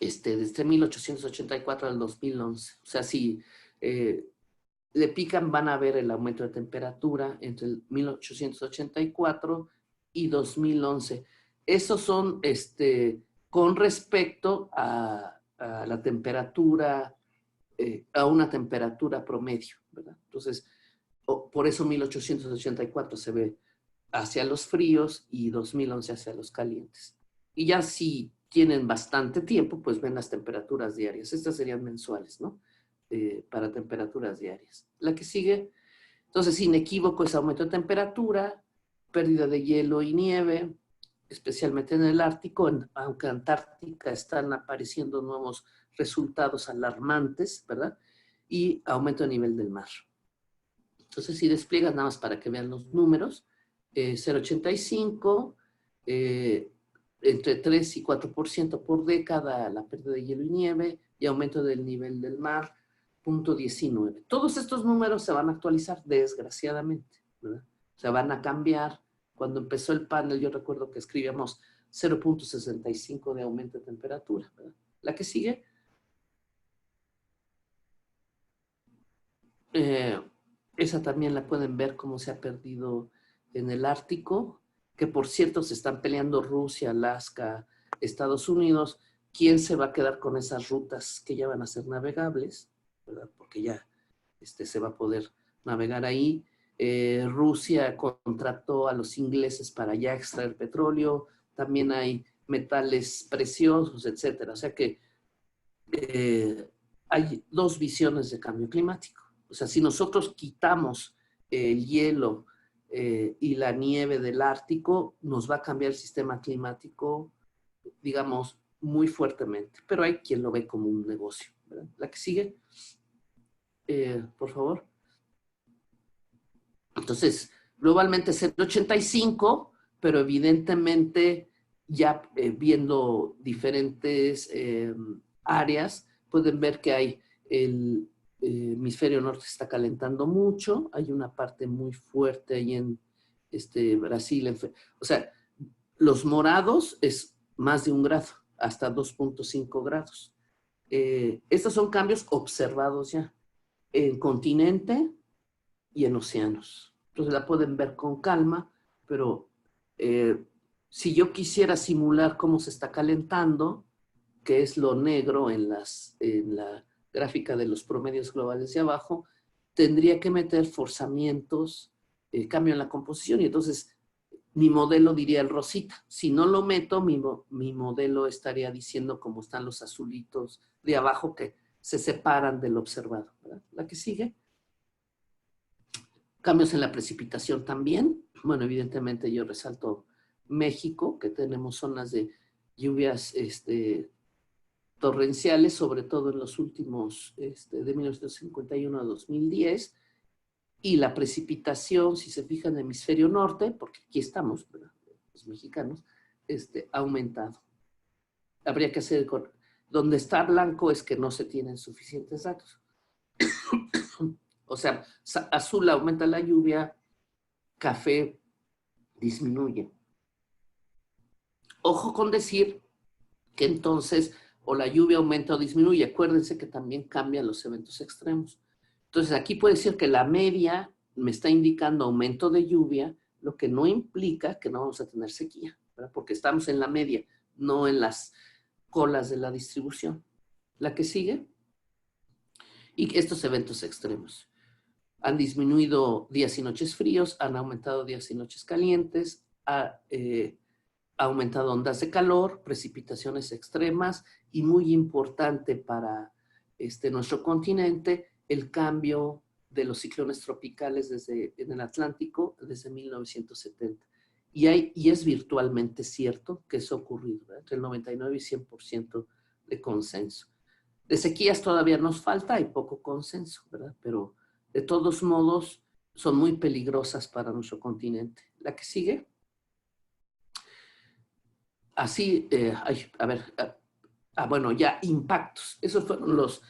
desde 1884 al 2011. O sea, si le pican, van a ver el aumento de temperatura entre el 1884 y 2011. Esos son con respecto a la temperatura, a una temperatura promedio, ¿verdad? Entonces, por eso 1884 se ve hacia los fríos y 2011 hacia los calientes. Y ya si tienen bastante tiempo, pues ven las temperaturas diarias. Estas serían mensuales, ¿no? Para temperaturas diarias. La que sigue, entonces, inequívoco es aumento de temperatura, pérdida de hielo y nieve, especialmente en el Ártico, aunque en Antártica están apareciendo nuevos resultados alarmantes, ¿verdad? Y aumento de nivel del mar. Entonces, si despliegas nada más para que vean los números, 0,85, entre 3 y 4% por década la pérdida de hielo y nieve y aumento del nivel del mar, 0,19. Todos estos números se van a actualizar desgraciadamente, ¿verdad? Se van a cambiar. Cuando empezó el panel, yo recuerdo que escribíamos 0,65 de aumento de temperatura, ¿verdad? La que sigue. Esa también la pueden ver cómo se ha perdido en el Ártico, que por cierto se están peleando Rusia, Alaska, Estados Unidos. ¿Quién se va a quedar con esas rutas que ya van a ser navegables? ¿Verdad? Porque ya se va a poder navegar ahí. Rusia contrató a los ingleses para ya extraer petróleo. También hay metales preciosos, etcétera. O sea que hay dos visiones de cambio climático. O sea, si nosotros quitamos el hielo y la nieve del Ártico, nos va a cambiar el sistema climático, digamos, muy fuertemente. Pero hay quien lo ve como un negocio, ¿verdad? La que sigue, por favor. Entonces, globalmente es 0,85, pero evidentemente ya viendo diferentes áreas, pueden ver que hay el hemisferio norte está calentando mucho, hay una parte muy fuerte ahí en Brasil. O sea, los morados es más de 1 grado, hasta 2,5 grados. Estos son cambios observados ya en continente y en océanos. Entonces la pueden ver con calma, pero si yo quisiera simular cómo se está calentando, que es lo negro en la gráfica de los promedios globales de abajo, tendría que meter forzamientos, cambio en la composición, y entonces mi modelo diría el rosita. Si no lo meto, mi modelo estaría diciendo cómo están los azulitos de abajo que se separan del observado, ¿verdad? La que sigue. Cambios en la precipitación también. Bueno, evidentemente yo resalto México, que tenemos zonas de lluvias torrenciales, sobre todo en los últimos, de 1951 a 2010, y la precipitación, si se fijan, en el hemisferio norte, porque aquí estamos, ¿verdad? Los mexicanos, ha aumentado. Habría que hacer, donde está blanco es que no se tienen suficientes datos. O sea, azul aumenta la lluvia, café disminuye. Ojo con decir que entonces o la lluvia aumenta o disminuye. Acuérdense que también cambian los eventos extremos. Entonces aquí puede decir que la media me está indicando aumento de lluvia, lo que no implica que no vamos a tener sequía, ¿verdad? Porque estamos en la media, no en las colas de la distribución. La que sigue. Y estos eventos extremos. Han disminuido días y noches fríos, han aumentado días y noches calientes, ha aumentado ondas de calor, precipitaciones extremas y muy importante para nuestro continente, el cambio de los ciclones tropicales en el Atlántico desde 1970. Y es virtualmente cierto que eso ha ocurrido, ¿verdad? Entre el 99 y 100% de consenso. De sequías todavía nos falta, hay poco consenso, ¿verdad? Pero de todos modos son muy peligrosas para nuestro continente. La que sigue. Así, bueno, ya impactos. Esos fueron los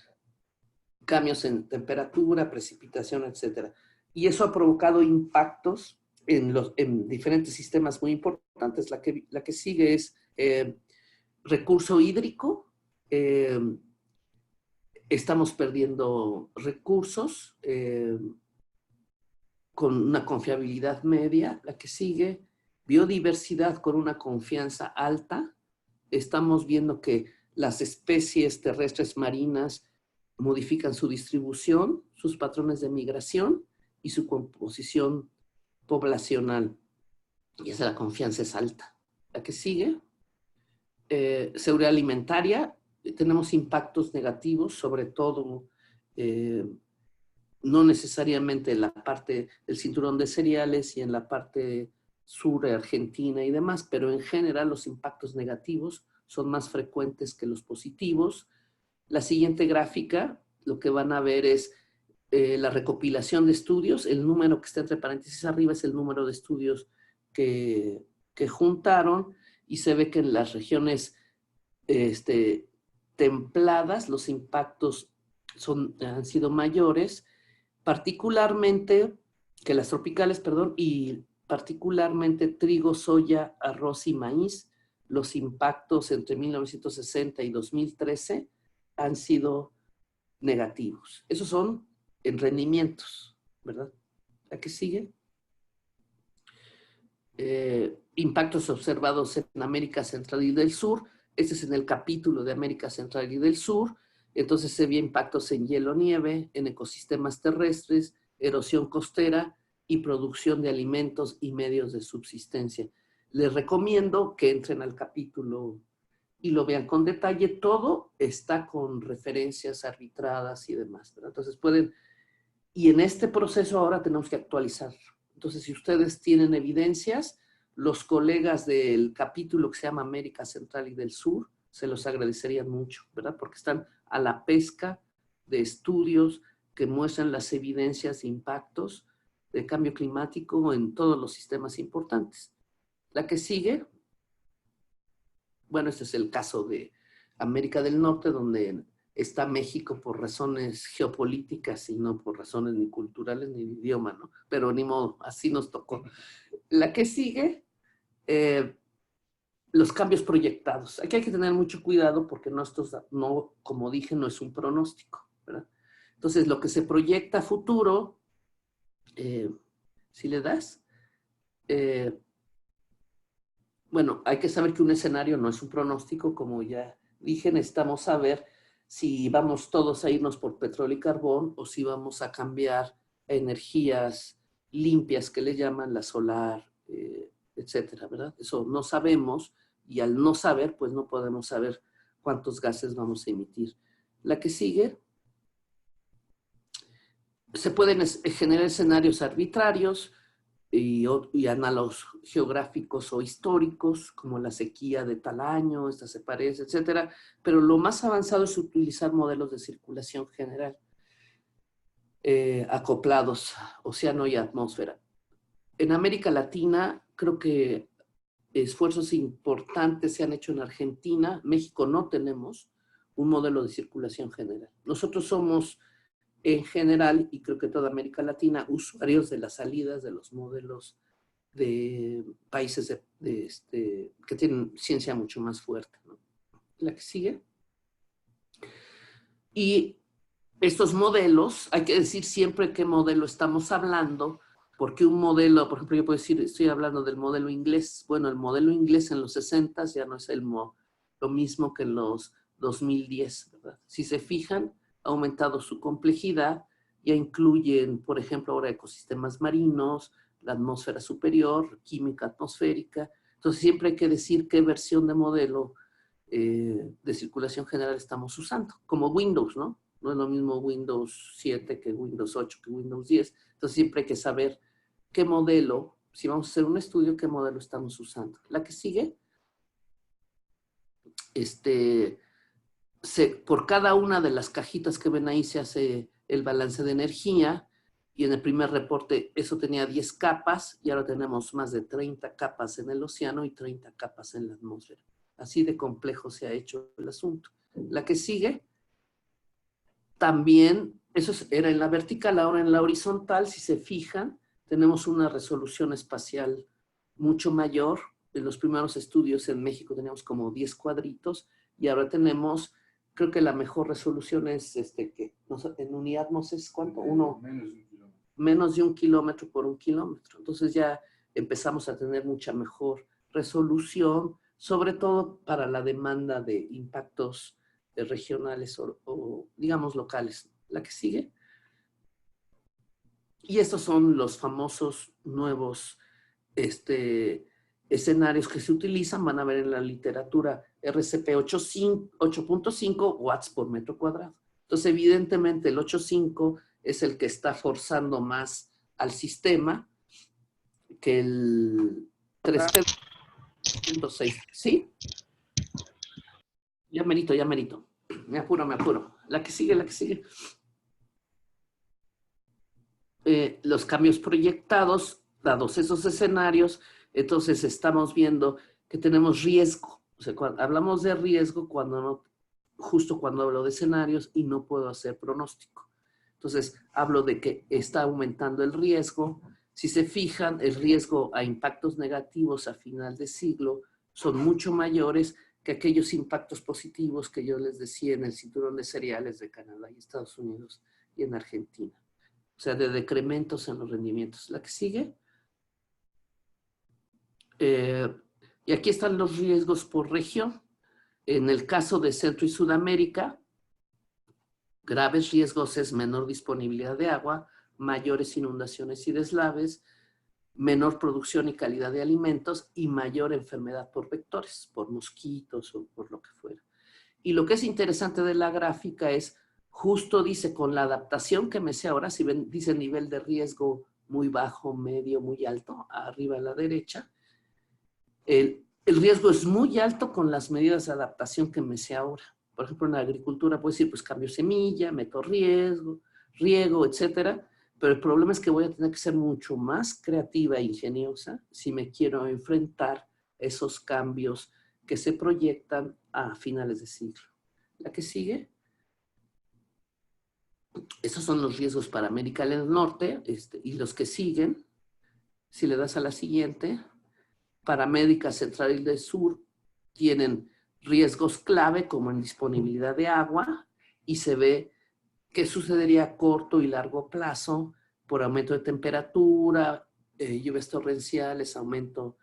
cambios en temperatura, precipitación, etc. Y eso ha provocado impactos en diferentes sistemas muy importantes. La que sigue es recurso hídrico, Estamos perdiendo recursos con una confiabilidad media. La que sigue, biodiversidad con una confianza alta. Estamos viendo que las especies terrestres marinas modifican su distribución, sus patrones de migración y su composición poblacional. Y esa la confianza es alta. La que sigue, seguridad alimentaria. Tenemos impactos negativos, sobre todo, no necesariamente en la parte del cinturón de cereales y en la parte sur de Argentina y demás, pero en general los impactos negativos son más frecuentes que los positivos. La siguiente gráfica, lo que van a ver es la recopilación de estudios. El número que está entre paréntesis arriba es el número de estudios que juntaron, y se ve que en las regiones templadas los impactos han sido mayores, particularmente que las tropicales, perdón, y particularmente trigo, soya, arroz y maíz. Los impactos entre 1960 y 2013 han sido negativos. Esos son en rendimientos, ¿verdad? ¿La que sigue? Impactos observados en América Central y del Sur. Este es en el capítulo de América Central y del Sur. Entonces se ve impactos en hielo-nieve, en ecosistemas terrestres, erosión costera y producción de alimentos y medios de subsistencia. Les recomiendo que entren al capítulo y lo vean con detalle. Todo está con referencias arbitradas y demás, ¿verdad? Entonces pueden, y en este proceso ahora tenemos que actualizar. Entonces, si ustedes tienen evidencias, los colegas del capítulo que se llama América Central y del Sur se los agradecerían mucho, ¿verdad? Porque están a la pesca de estudios que muestran las evidencias de impactos de cambio climático en todos los sistemas importantes. La que sigue, bueno, este es el caso de América del Norte, donde está México por razones geopolíticas y no por razones ni culturales ni de idioma, ¿no? Pero ni modo, así nos tocó. La que sigue, los cambios proyectados. Aquí hay que tener mucho cuidado porque no, como dije, no es un pronóstico, ¿verdad? Entonces, lo que se proyecta a futuro, si le das, bueno, hay que saber que un escenario no es un pronóstico, como ya dije, necesitamos saber si vamos todos a irnos por petróleo y carbón o si vamos a cambiar a energías limpias que le llaman la solar, etcétera, ¿verdad? Eso no sabemos, y al no saber, pues no podemos saber cuántos gases vamos a emitir. La que sigue, se pueden generar escenarios arbitrarios y análogos geográficos o históricos, como la sequía de tal año, esta se parece, etcétera, pero lo más avanzado es utilizar modelos de circulación general acoplados a océano y atmósfera. En América Latina, creo que esfuerzos importantes se han hecho en Argentina. México no tenemos un modelo de circulación general. Nosotros somos, en general, y creo que toda América Latina, usuarios de las salidas de los modelos de países que tienen ciencia mucho más fuerte, ¿no? La que sigue. Y estos modelos, hay que decir siempre qué modelo estamos hablando, porque un modelo, por ejemplo, yo puedo decir, estoy hablando del modelo inglés. Bueno, el modelo inglés en los 60 ya no es lo mismo que en los 2010, ¿verdad? Si se fijan, ha aumentado su complejidad, ya incluyen, por ejemplo, ahora ecosistemas marinos, la atmósfera superior, química atmosférica. Entonces siempre hay que decir qué versión de modelo de circulación general estamos usando, como Windows, ¿no? No es lo mismo Windows 7 que Windows 8 que Windows 10. Entonces siempre hay que saber qué modelo, si vamos a hacer un estudio, qué modelo estamos usando. La que sigue, por cada una de las cajitas que ven ahí se hace el balance de energía, y en el primer reporte eso tenía 10 capas, y ahora tenemos más de 30 capas en el océano y 30 capas en la atmósfera. Así de complejo se ha hecho el asunto. La que sigue, también, eso era en la vertical, ahora en la horizontal, si se fijan, tenemos una resolución espacial mucho mayor. En los primeros estudios en México teníamos como 10 cuadritos, y ahora tenemos creo que la mejor resolución es que en unidad no sé cuánto, menos de 1 kilómetro por 1 kilómetro. Entonces ya empezamos a tener mucha mejor resolución, sobre todo para la demanda de impactos regionales o digamos locales. La que sigue. Y estos son los famosos nuevos escenarios que se utilizan. Van a ver en la literatura RCP 8.5 watts por metro cuadrado. Entonces, evidentemente, el 8.5 es el que está forzando más al sistema que el 3.6. ¿Sí? Ya merito, ya merito. Me apuro, me apuro. La que sigue, la que sigue. Los cambios proyectados, dados esos escenarios, entonces estamos viendo que tenemos riesgo. O sea, hablamos de riesgo justo cuando hablo de escenarios y no puedo hacer pronóstico. Entonces, hablo de que está aumentando el riesgo. Si se fijan, el riesgo a impactos negativos a final de siglo son mucho mayores que aquellos impactos positivos que yo les decía en el cinturón de cereales de Canadá y Estados Unidos y en Argentina. O sea, de decrementos en los rendimientos. La que sigue. Y aquí están los riesgos por región. En el caso de Centro y Sudamérica, graves riesgos es menor disponibilidad de agua, mayores inundaciones y deslaves, menor producción y calidad de alimentos y mayor enfermedad por vectores, por mosquitos o por lo que fuera. Y lo que es interesante de la gráfica es, justo dice con la adaptación que me sé ahora, si ven, dice nivel de riesgo muy bajo, medio, muy alto, arriba a la derecha. El riesgo es muy alto con las medidas de adaptación que me sé ahora. Por ejemplo, en la agricultura puedo decir, pues cambio semilla, meto riego, etcétera. Pero el problema es que voy a tener que ser mucho más creativa e ingeniosa si me quiero enfrentar a esos cambios que se proyectan a finales de siglo. La que sigue. Esos son los riesgos para América del Norte y los que siguen. Si le das a la siguiente, para América Central y del Sur tienen riesgos clave como en disponibilidad de agua y se ve qué sucedería a corto y largo plazo por aumento de temperatura, lluvias torrenciales, aumento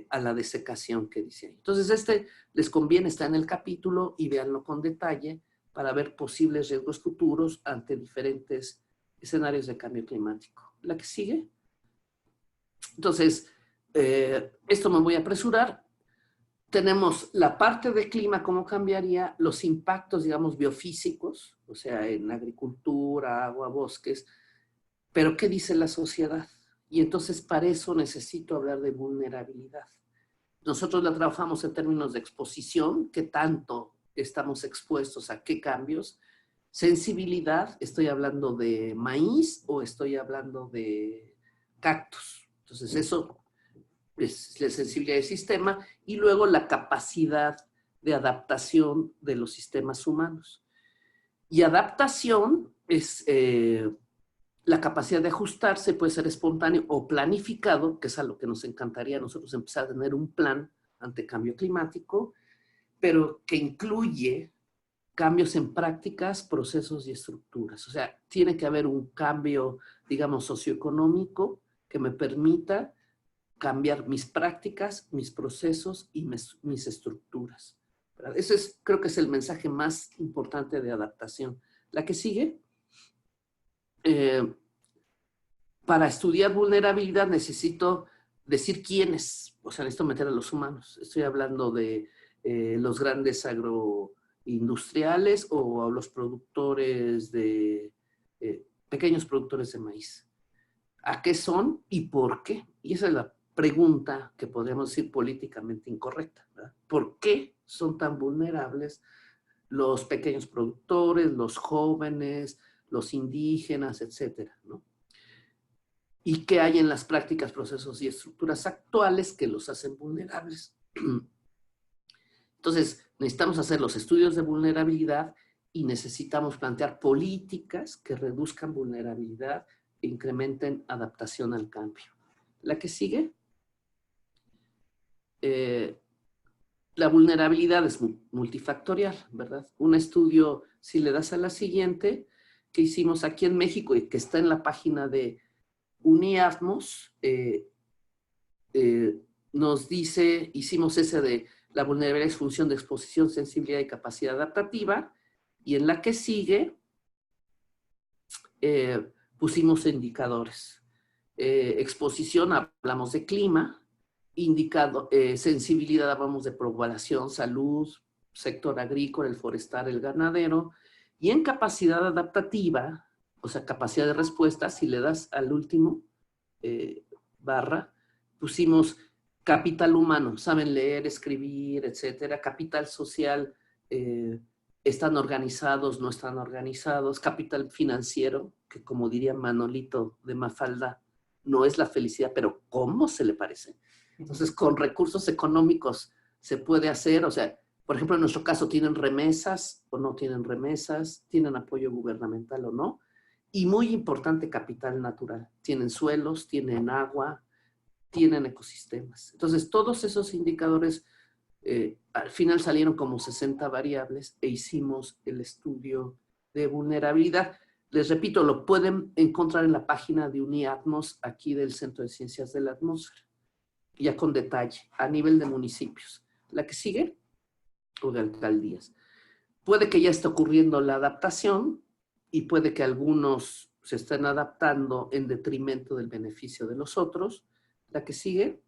a la desecación que dice ahí. Entonces les conviene, está en el capítulo y véanlo con detalle para ver posibles riesgos futuros ante diferentes escenarios de cambio climático. ¿La que sigue? Entonces, esto me voy a apresurar. Tenemos la parte de clima, cómo cambiaría, los impactos, digamos, biofísicos, o sea, en agricultura, agua, bosques, pero ¿qué dice la sociedad? Y entonces para eso necesito hablar de vulnerabilidad. Nosotros la trabajamos en términos de exposición, qué tanto estamos expuestos a qué cambios. Sensibilidad, estoy hablando de maíz o estoy hablando de cactus. Entonces eso es la sensibilidad del sistema y luego la capacidad de adaptación de los sistemas humanos. Y adaptación es la capacidad de ajustarse, puede ser espontáneo o planificado, que es a lo que nos encantaría a nosotros empezar a tener un plan ante cambio climático, pero que incluye cambios en prácticas, procesos y estructuras. O sea, tiene que haber un cambio, digamos, socioeconómico que me permita cambiar mis prácticas, mis procesos y mis estructuras. Ese creo que es el mensaje más importante de adaptación. La que sigue. Para estudiar vulnerabilidad necesito decir quiénes, o sea, necesito meter a los humanos. Estoy hablando de los grandes agroindustriales o a los productores pequeños productores de maíz. ¿A qué son y por qué? Y esa es la pregunta que podríamos decir políticamente incorrecta, ¿verdad? ¿Por qué son tan vulnerables los pequeños productores, los jóvenes, los indígenas, etcétera, ¿no? ¿Y qué hay en las prácticas, procesos y estructuras actuales que los hacen vulnerables? Entonces, necesitamos hacer los estudios de vulnerabilidad y necesitamos plantear políticas que reduzcan vulnerabilidad e incrementen adaptación al cambio. La que sigue. la vulnerabilidad es multifactorial, ¿verdad? Un estudio, si le das a la siguiente, que hicimos aquí en México y que está en la página de UNIATMOS, nos dice, hicimos ese de la vulnerabilidad es función de exposición, sensibilidad y capacidad adaptativa, y en la que sigue pusimos indicadores. Exposición, hablamos de clima, sensibilidad, hablamos de población, salud, sector agrícola, el forestal, el ganadero, y en capacidad adaptativa, o sea, capacidad de respuesta, si le das al último barra, pusimos capital humano, saben leer, escribir, etcétera, capital social, están organizados, no están organizados, capital financiero, que como diría Manolito de Mafalda, no es la felicidad, pero ¿cómo se le parece? Entonces, con recursos económicos se puede hacer, o sea, por ejemplo, en nuestro caso, ¿tienen remesas o no tienen remesas? ¿Tienen apoyo gubernamental o no? Y muy importante, capital natural. ¿Tienen suelos? ¿Tienen agua? ¿Tienen ecosistemas? Entonces, todos esos indicadores al final salieron como 60 variables e hicimos el estudio de vulnerabilidad. Les repito, lo pueden encontrar en la página de UNIATMOS, aquí del Centro de Ciencias de la Atmósfera, ya con detalle, a nivel de municipios. ¿La que sigue? O de alcaldías. Puede que ya esté ocurriendo la adaptación y puede que algunos se estén adaptando en detrimento del beneficio de los otros. La que sigue.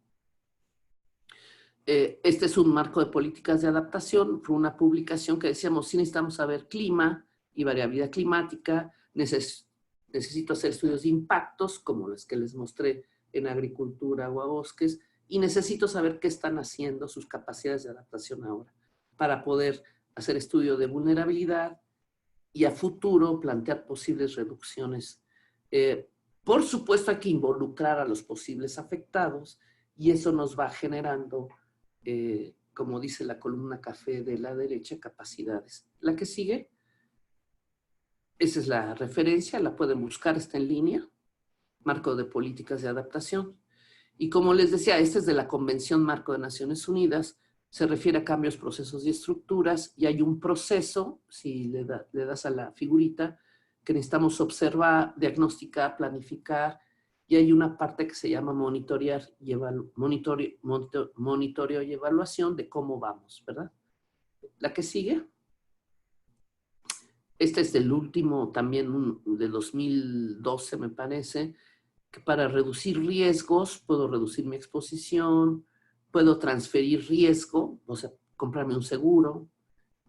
Este es un marco de políticas de adaptación. Fue una publicación que decíamos, sí necesitamos saber clima y variabilidad climática, necesito hacer estudios de impactos, como los que les mostré en agricultura o a bosques, y necesito saber qué están haciendo sus capacidades de adaptación ahora, para poder hacer estudio de vulnerabilidad y a futuro plantear posibles reducciones. Por supuesto hay que involucrar a los posibles afectados y eso nos va generando, como dice la columna café de la derecha, capacidades. La que sigue, esa es la referencia, la pueden buscar, está en línea, marco de políticas de adaptación. Y como les decía, este es de la Convención Marco de Naciones Unidas, se refiere a cambios, procesos y estructuras, y hay un proceso, si le das a la figurita, que necesitamos observar, diagnosticar, planificar, y hay una parte que se llama monitoreo y evaluación de cómo vamos, ¿verdad? La que sigue. Este es del último, también de 2012 me parece, que para reducir riesgos puedo reducir mi exposición, puedo transferir riesgo, o sea, comprarme un seguro,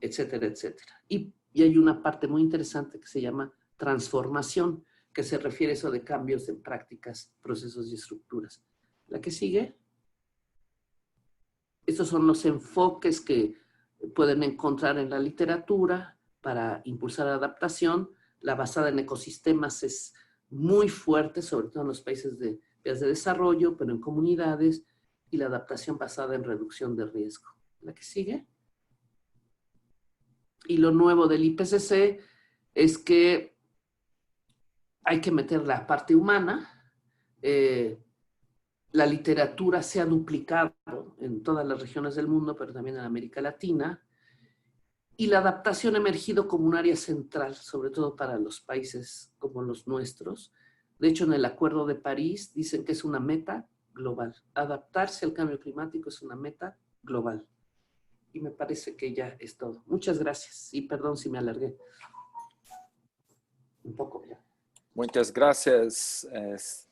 etcétera, etcétera. Y hay una parte muy interesante que se llama transformación, que se refiere a eso de cambios en prácticas, procesos y estructuras. La que sigue. Estos son los enfoques que pueden encontrar en la literatura para impulsar la adaptación. La basada en ecosistemas es muy fuerte, sobre todo en los países de vías de desarrollo, pero en comunidades, y la adaptación basada en reducción de riesgo. La que sigue. Y lo nuevo del IPCC es que hay que meter la parte humana. La literatura se ha duplicado en todas las regiones del mundo, pero también en América Latina. Y la adaptación ha emergido como un área central, sobre todo para los países como los nuestros. De hecho, en el Acuerdo de París dicen que es una meta global. Adaptarse al cambio climático es una meta global. Y me parece que ya es todo. Muchas gracias. Y perdón si me alargué. Un poco ya.
Muchas gracias,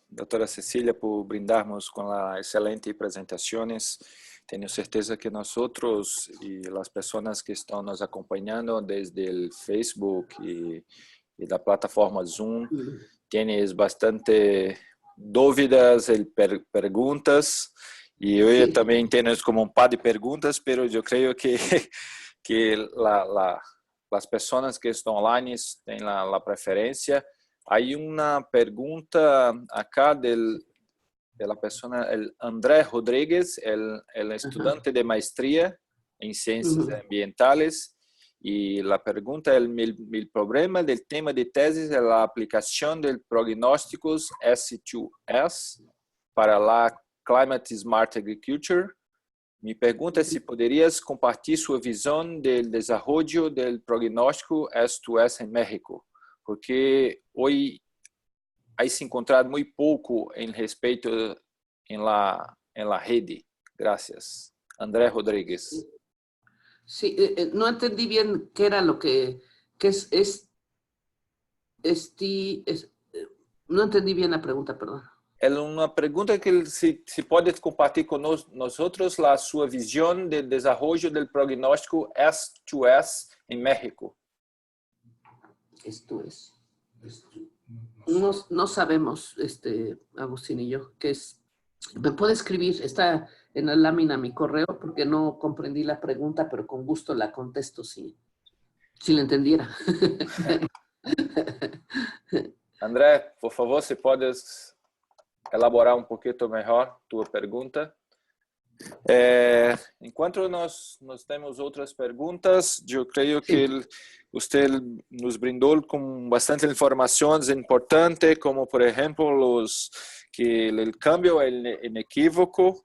doutora Cecília, por brindarnos con las excelentes presentaciones. Tengo certeza que nosotros y las personas que están nos acompañando desde el Facebook y la plataforma Zoom, tienes bastante dúvidas y preguntas. Y hoy sí, también tienes como un par de preguntas, pero yo creo que las personas que están online tienen la preferencia. Hay una pregunta acá de la persona, el André Rodríguez, el estudiante de maestría en ciencias ambientales. Y la pregunta es, el problema del tema de tesis es la aplicación del prognósticos S2S para la Climate Smart Agriculture. Mi pregunta es si podrías compartir su visión del desarrollo del pronóstico S2S en México, porque hoy hay se encontrado muy poco en respecto en la rede. Gracias. Andrés Rodríguez.
Sí, no entendí bien qué era lo que no entendí bien la pregunta, perdón.
É uma pergunta que se pode compartilhar com nosotros sua visão de desenvolvimento do prognóstico S2S em México.
Esto es. No sabemos, Agustín y yo, qué es. Me puede escribir, está en la lámina mi correo, porque no comprendí la pregunta, pero con gusto la contesto si la entendiera.
André, por favor, se puedes elaborar um pouquinho melhor tua pergunta. Enquanto nós temos outras perguntas, eu creio que você nos brindou com bastante informações importantes, como, por exemplo, que o câmbio é inequívoco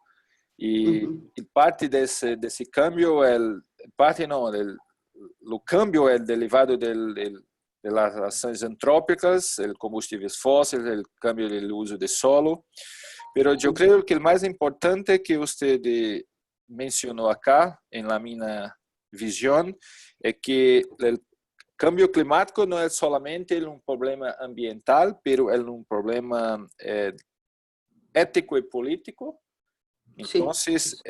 e parte desse câmbio, o câmbio é derivado de las ações antrópicas, el combustíveis fósseis, el cambio del uso de solo. Pero yo creo que el más importante que usted mencionó acá, en la minha visión, es que el cambio climático no es solamente un problema ambiental, pero es un problema ético y político. Entonces,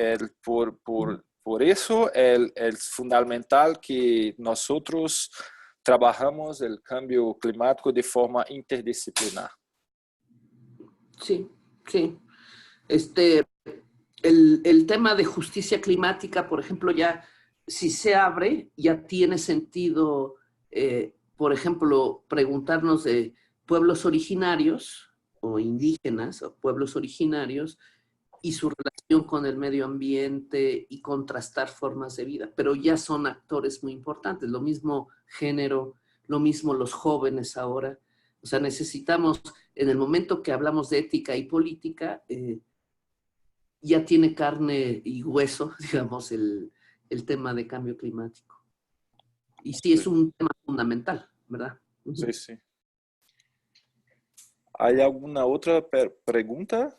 por eso es fundamental que nosotros trabajamos el cambio climático de forma interdisciplinar.
Sí, sí. El tema de justicia climática, por ejemplo, ya si se abre, ya tiene sentido, por ejemplo, preguntarnos de pueblos originarios o indígenas o pueblos originarios y su relación con el medio ambiente y contrastar formas de vida, pero ya son actores muy importantes, lo mismo género, lo mismo los jóvenes ahora. O sea, necesitamos, en el momento que hablamos de ética y política, ya tiene carne y hueso, digamos, el tema de cambio climático. Y sí, es un tema fundamental, ¿verdad?
Sí, sí. ¿Hay alguna otra pregunta?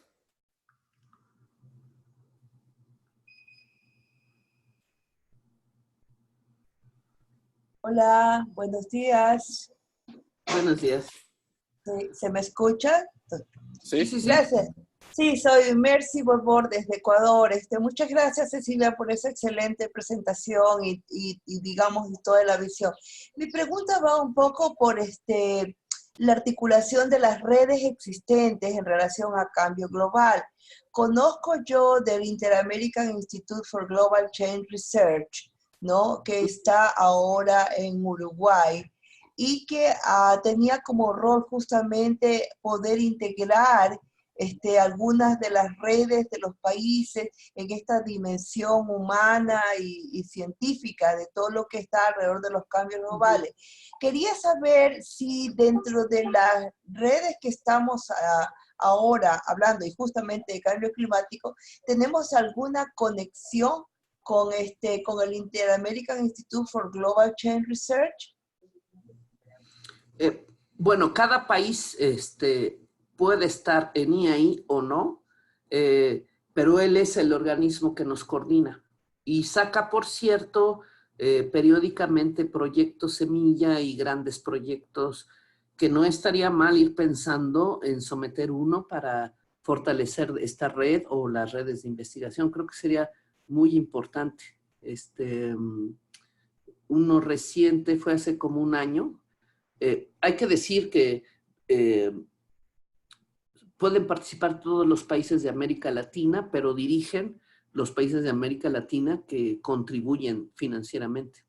Hola, buenos días.
Buenos días.
¿Se me escucha?
Sí,
sí, sí.
Gracias. Sí, soy Mercy Borbor desde Ecuador. Muchas gracias, Cecilia, por esa excelente presentación y digamos, toda la visión. Mi pregunta va un poco por la articulación de las redes existentes en relación a cambio global. Conozco yo del Inter-American Institute for Global Change Research, ¿no? Que está ahora en Uruguay y que tenía como rol justamente poder integrar algunas de las redes de los países en esta dimensión humana y científica de todo lo que está alrededor de los cambios globales. Quería saber si dentro de las redes que estamos ahora hablando y justamente de cambio climático, tenemos alguna conexión con el Inter-American Institute for Global Change Research.
Bueno, cada país puede estar en IAI o no, pero él es el organismo que nos coordina y saca, por cierto, periódicamente proyectos semilla y grandes proyectos que no estaría mal ir pensando en someter uno para fortalecer esta red o las redes de investigación. Creo que sería muy importante. Uno reciente fue hace como un año. Hay que decir que pueden participar todos los países de América Latina, pero dirigen los países de América Latina que contribuyen financieramente.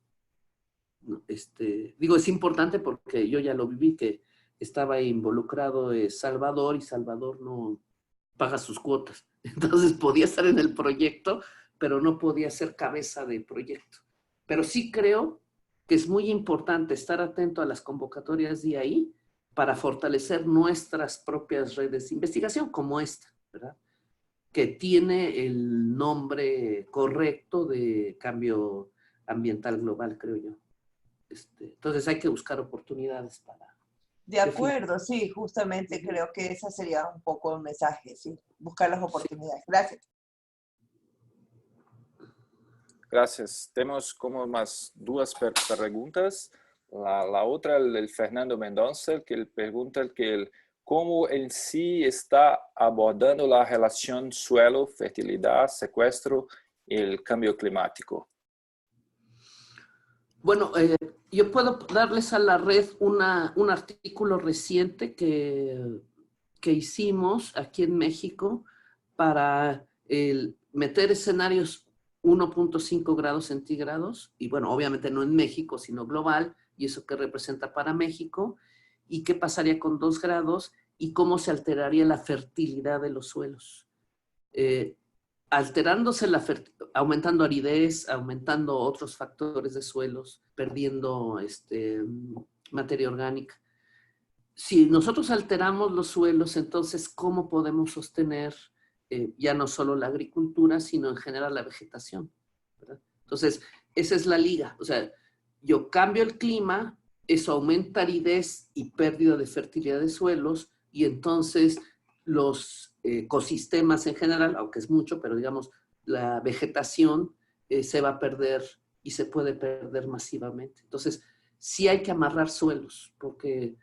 Digo, es importante porque yo ya lo viví, que estaba involucrado Salvador y Salvador no paga sus cuotas. Entonces podía estar en el proyecto, pero no podía ser cabeza de proyecto. Pero sí creo que es muy importante estar atento a las convocatorias de ahí para fortalecer nuestras propias redes de investigación como esta, ¿verdad? que tiene el nombre correcto de cambio ambiental global, creo yo. Entonces hay que buscar oportunidades para...
De acuerdo, sí, justamente creo que ese sería un poco el mensaje, sí, buscar las oportunidades. Gracias.
Gracias. Tenemos como más dos preguntas. La otra, el Fernando Mendonça, que él pregunta cómo en sí está abordando la relación suelo, fertilidad, secuestro y el cambio climático.
Bueno, yo puedo darles a la red un artículo reciente que hicimos aquí en México para meter escenarios 1.5 grados centígrados, y bueno, obviamente no en México, sino global, y eso que representa para México, y qué pasaría con 2 grados, y cómo se alteraría la fertilidad de los suelos. Alterándose aumentando aridez, aumentando otros factores de suelos, perdiendo materia orgánica. Si nosotros alteramos los suelos, entonces, ¿cómo podemos sostener ya no solo la agricultura, sino en general la vegetación? ¿Verdad? Entonces, esa es la liga. O sea, yo cambio el clima, eso aumenta aridez y pérdida de fertilidad de suelos, y entonces los ecosistemas en general, aunque es mucho, pero digamos, la vegetación se va a perder y se puede perder masivamente. Entonces, sí hay que amarrar suelos, porque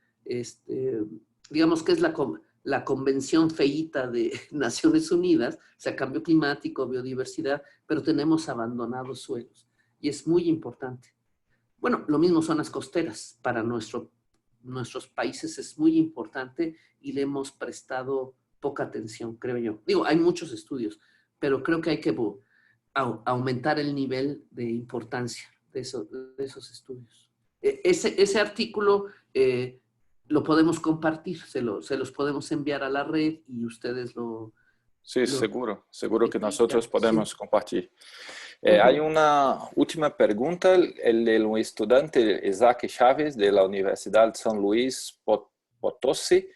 digamos que es la convención feíta de Naciones Unidas, o sea, cambio climático, biodiversidad, pero tenemos abandonados suelos y es muy importante. Bueno, lo mismo zonas costeras, para nuestros países es muy importante y le hemos prestado poca atención, creo yo. Digo, hay muchos estudios, pero creo que hay que aumentar el nivel de importancia de esos estudios. Ese artículo lo podemos compartir, se los podemos enviar a la red y ustedes
Sí, seguro que nosotros podemos
sí.
compartir. Hay una última pregunta, el de un estudiante, Isaac Chávez, de la Universidad de San Luis Potosí,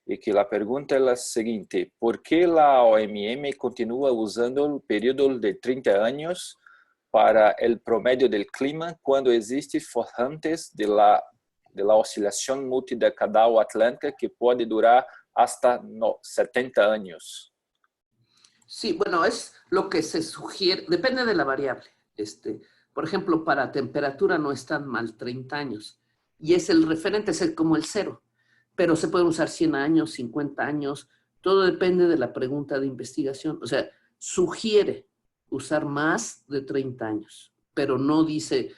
y que la pregunta es la siguiente: ¿por qué la OMM continúa usando el periodo de 30 años para el promedio del clima cuando existen forjantes de la oscilación multidecadal atlántica que puede durar hasta 70 años?
Sí, bueno, es lo que se sugiere, depende de la variable. Por ejemplo, para temperatura no es tan mal 30 años, y es el referente, es como el cero, pero se pueden usar 100 años, 50 años, todo depende de la pregunta de investigación. O sea, sugiere usar más de 30 años, pero no dice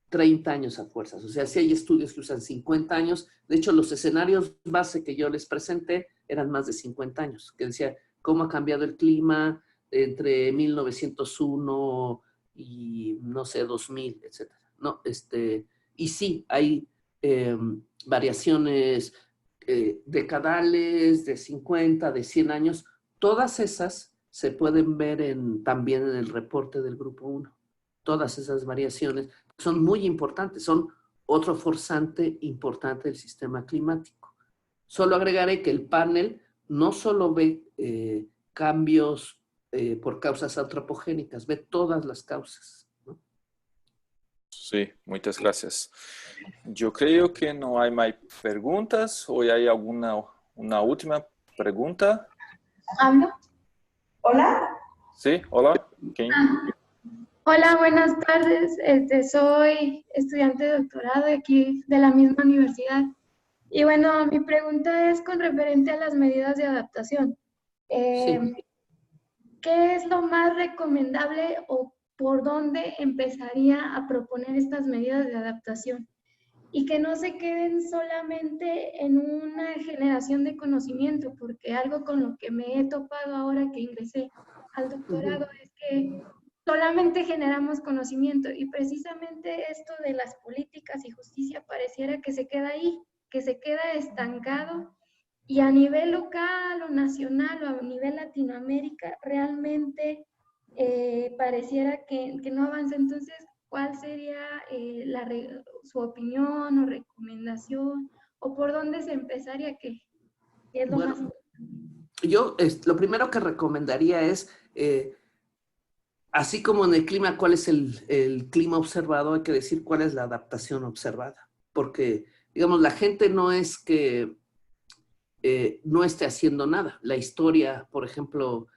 30 años a fuerzas. O sea, sí hay estudios que usan 50 años. De hecho, los escenarios base que yo les presenté eran más de 50 años, que decía cómo ha cambiado el clima entre 1901 y, no sé, 2000, etc. ¿No? Y sí, hay variaciones decadales, de 50, de 100 años. Todas esas se pueden ver también en el reporte del Grupo 1. Todas esas variaciones son muy importantes, son otro forzante importante del sistema climático. Solo agregaré que el panel no solo ve cambios por causas antropogénicas, ve todas las causas, ¿no?
Sí, muchas gracias. Yo creo que no hay más preguntas. ¿O hay una última pregunta?
Hola.
Sí, hola. ¿Quién?
Hola, buenas tardes. Soy estudiante de doctorado aquí de la misma universidad. Y bueno, mi pregunta es con referente a las medidas de adaptación.
Sí.
¿Qué es lo más recomendable o por dónde empezaría a proponer estas medidas de adaptación? Y que no se queden solamente en una generación de conocimiento, porque algo con lo que me he topado ahora que ingresé al doctorado es que solamente generamos conocimiento, y precisamente esto de las políticas y justicia pareciera que se queda ahí, que se queda estancado, y a nivel local o nacional o a nivel Latinoamérica realmente pareciera que no avanza. Entonces, ¿cuál sería su opinión o recomendación, o por dónde se empezaría, que es lo más importante?
yo lo primero que recomendaría es, así como en el clima, cuál es el clima observado, hay que decir cuál es la adaptación observada. Porque, digamos, la gente no es que no esté haciendo nada. La historia, por ejemplo,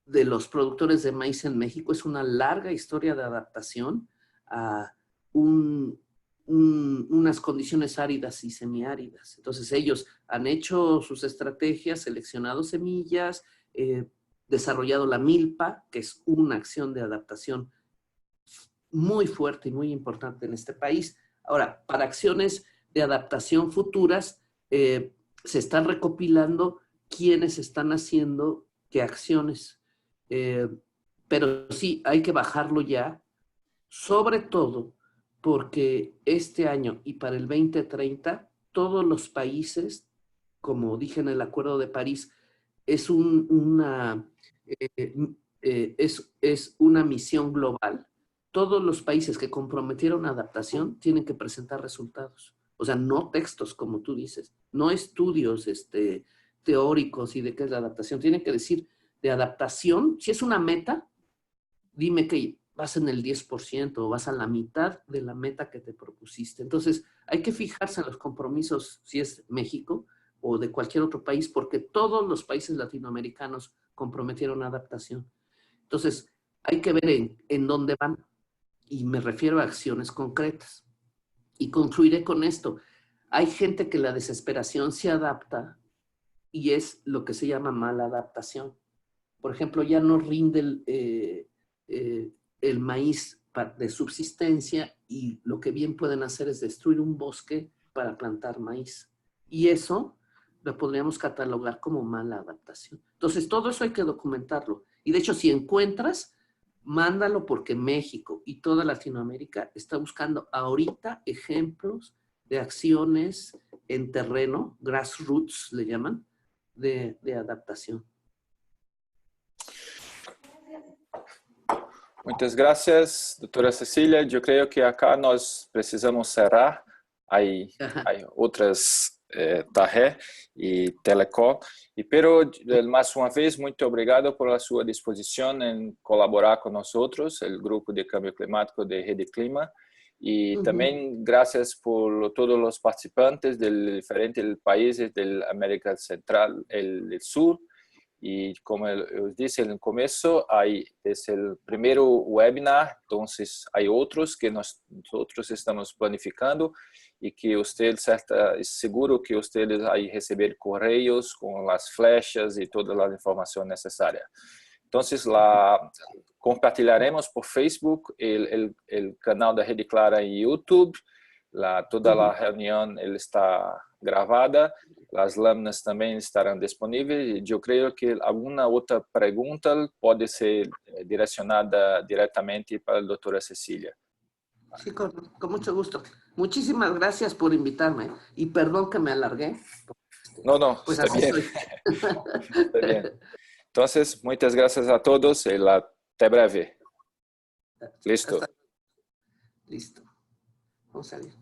de los productores de maíz en México es una larga historia de adaptación a unas condiciones áridas y semiáridas. Entonces ellos han hecho sus estrategias, seleccionado semillas, desarrollado la milpa, que es una acción de adaptación muy fuerte y muy importante en este país. Ahora, para acciones de adaptación futuras, se están recopilando quiénes están haciendo qué acciones. Pero sí, hay que bajarlo ya, sobre todo porque este año y para el 2030, todos los países, como dije en el Acuerdo de París, es una misión global. Todos los países que comprometieron adaptación tienen que presentar resultados. O sea, no textos, como tú dices, no estudios teóricos y de qué es la adaptación. Tienen que decir de adaptación, si es una meta, dime que vas en el 10% o vas a la mitad de la meta que te propusiste. Entonces, hay que fijarse en los compromisos, si es México o de cualquier otro país, porque todos los países latinoamericanos comprometieron adaptación. Entonces, hay que ver en dónde van, y me refiero a acciones concretas. Y concluiré con esto. Hay gente que la desesperación se adapta y es lo que se llama mala adaptación. Por ejemplo, ya no rinde el maíz de subsistencia y lo que bien pueden hacer es destruir un bosque para plantar maíz. Y eso lo podríamos catalogar como mala adaptación. Entonces, todo eso hay que documentarlo. Y de hecho, si encuentras, mándalo, porque México y toda Latinoamérica está buscando ahorita ejemplos de acciones en terreno, grassroots le llaman, de adaptación.
Muchas gracias, doctora Cecilia. Yo creo que acá nós precisamos cerrar. Hay outras tareas e telecom. Pero, mais uma vez, muito obrigado por a sua disposição em colaborar com nós outros, o Grupo de Câmbio Climático de Rede Clima. E também graças por todos os participantes de diferentes países da América Central e do Sul. E como eu disse no começo, esse é o primeiro webinar, então há outros que nós outros estamos planificando e que você é seguro que vocês aí receber correios com as flechas e todas as informações necessárias. Então, lá compartilharemos por Facebook o canal da Rede Clara em YouTube. Toda a reunião está gravada, as lâminas também estarão disponíveis. Eu creio que alguma outra pergunta pode ser direcionada diretamente para a doutora Cecilia.
Sí, con mucho gusto. Muchísimas gracias por invitarme y perdón que me alargué.
No,
pues
está bien. Está bien. Entonces, muchas gracias a todos y hasta breve. Listo.
Listo. Vamos a salir.